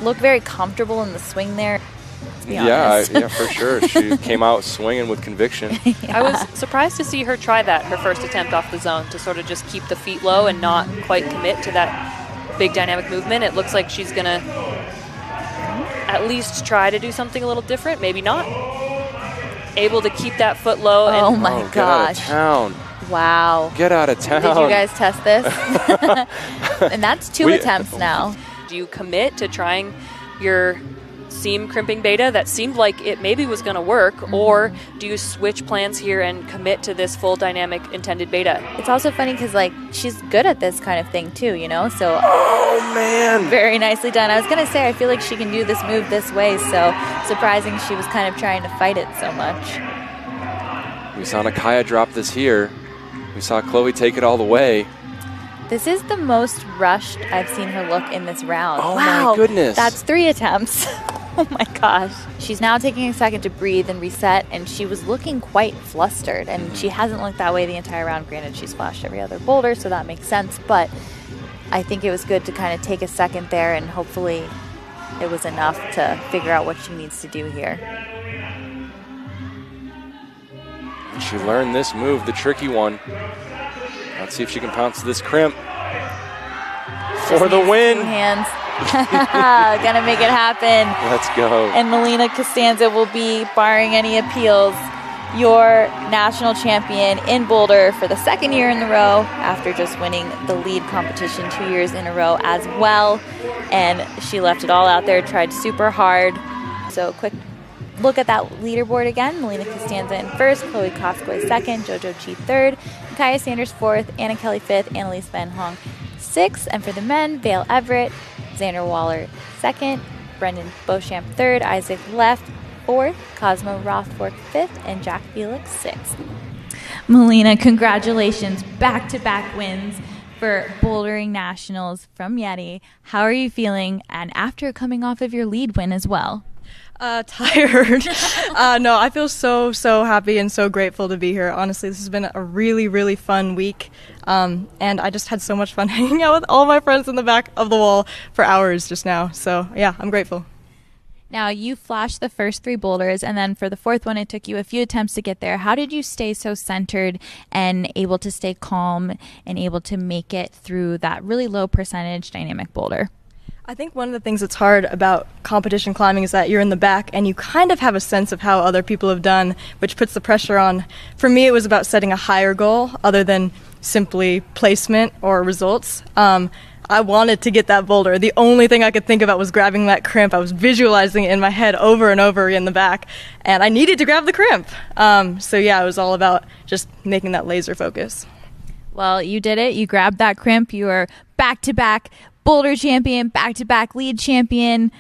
look very comfortable in the swing there. Let's be honest. Yeah, for sure. She came out swinging with conviction. I was surprised to see her try that, her first attempt off the zone, to sort of just keep the feet low and not quite commit to that big dynamic movement. It looks like she's going to at least try to do something a little different, maybe not. Able to keep that foot low. Oh and my Get out of gosh. town. Wow. Get out of town. Did you guys test this? And that's 2 attempts now. Do you commit to trying your seam crimping beta that seemed like it maybe was going to work, or do you switch plans here and commit to this full dynamic intended beta? It's also funny because, like, she's good at this kind of thing too, you know? So, Oh, man. very nicely done. I was going to say, I feel like she can do this move this way, so surprising she was kind of trying to fight it so much. We saw Nakaya drop this here. We saw Chloe take it all the way. This is the most rushed I've seen her look in this round. Oh, wow. my goodness. That's 3 attempts. Oh my gosh. She's now taking a second to breathe and reset, and she was looking quite flustered, and she hasn't looked that way the entire round. Granted, she's flashed every other boulder, so that makes sense, but I think it was good to kind of take a second there, and hopefully it was enough to figure out what she needs to do here. And she learned this move, the tricky one. Let's see if she can pounce this crimp. For the win. 2 hands. Gonna make it happen. Let's go. And Melina Costanza will be, barring any appeals, your national champion in Boulder for the 2nd year in a row, after just winning the lead competition 2 years in a row as well. And she left it all out there, tried super hard. So quick look at that leaderboard again. Melina Costanza in 1st, Chloe Koskoi 2nd, JoJo Chi 3rd, Nakaya Sanders 4th, Anna Kelly 5th, Annalise Van Hong 6th. And for the men, Vale Everett, Xander Waller 2nd, Brendan Beauchamp 3rd, Isaac Left 4th, Cosmo Rothfork 5th, and Jack Felix 6th. Melina, congratulations. Back-to-back wins for Bouldering Nationals from Yeti. How are you feeling? And after coming off of your lead win as well. Tired. No, I feel so happy and so grateful to be here. Honestly, this has been a really fun week. And I just had so much fun hanging out with all my friends in the back of the wall for hours just now. So yeah, I'm grateful. Now, you flashed the first 3 boulders, and then for the 4th one, it took you a few attempts to get there. How did you stay so centered and able to stay calm and able to make it through that really low percentage dynamic boulder? I think one of the things that's hard about competition climbing is that you're in the back and you kind of have a sense of how other people have done, which puts the pressure on. For me, it was about setting a higher goal other than simply placement or results. I wanted to get that boulder. The only thing I could think about was grabbing that crimp. I was visualizing it in my head over and over in the back, and I needed to grab the crimp. So yeah, it was all about just making that laser focus. Well, you did it. You grabbed that crimp. You are back-to-back Boulder champion, back-to-back lead champion.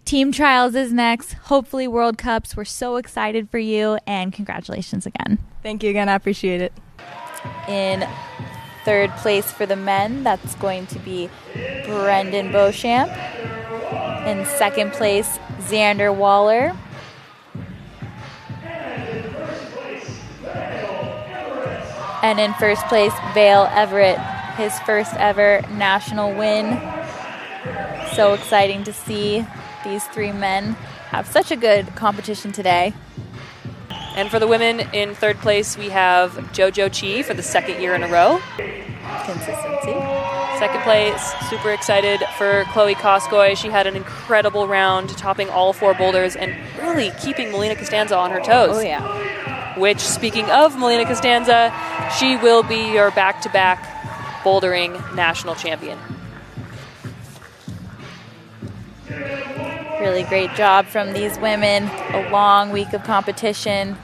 Team trials is next. Hopefully World Cups. We're so excited for you, and congratulations again. Thank you again. I appreciate it. In 3rd place for the men, that's going to be Brendan Beauchamp. In 2nd place, Xander Waller. And in 1st place, Vale Everett, his first ever national win. So exciting to see these 3 men have such a good competition today. And for the women in third place, we have JoJo Chi for the second year in a row. Consistency. Second place, super excited for Chloe Koskoy. She had an incredible round, topping all 4 boulders and really keeping Melina Costanza on her toes. Oh, yeah. Which, speaking of Melina Costanza, she will be your back-to-back bouldering national champion. Really great job from these women. A long week of competition.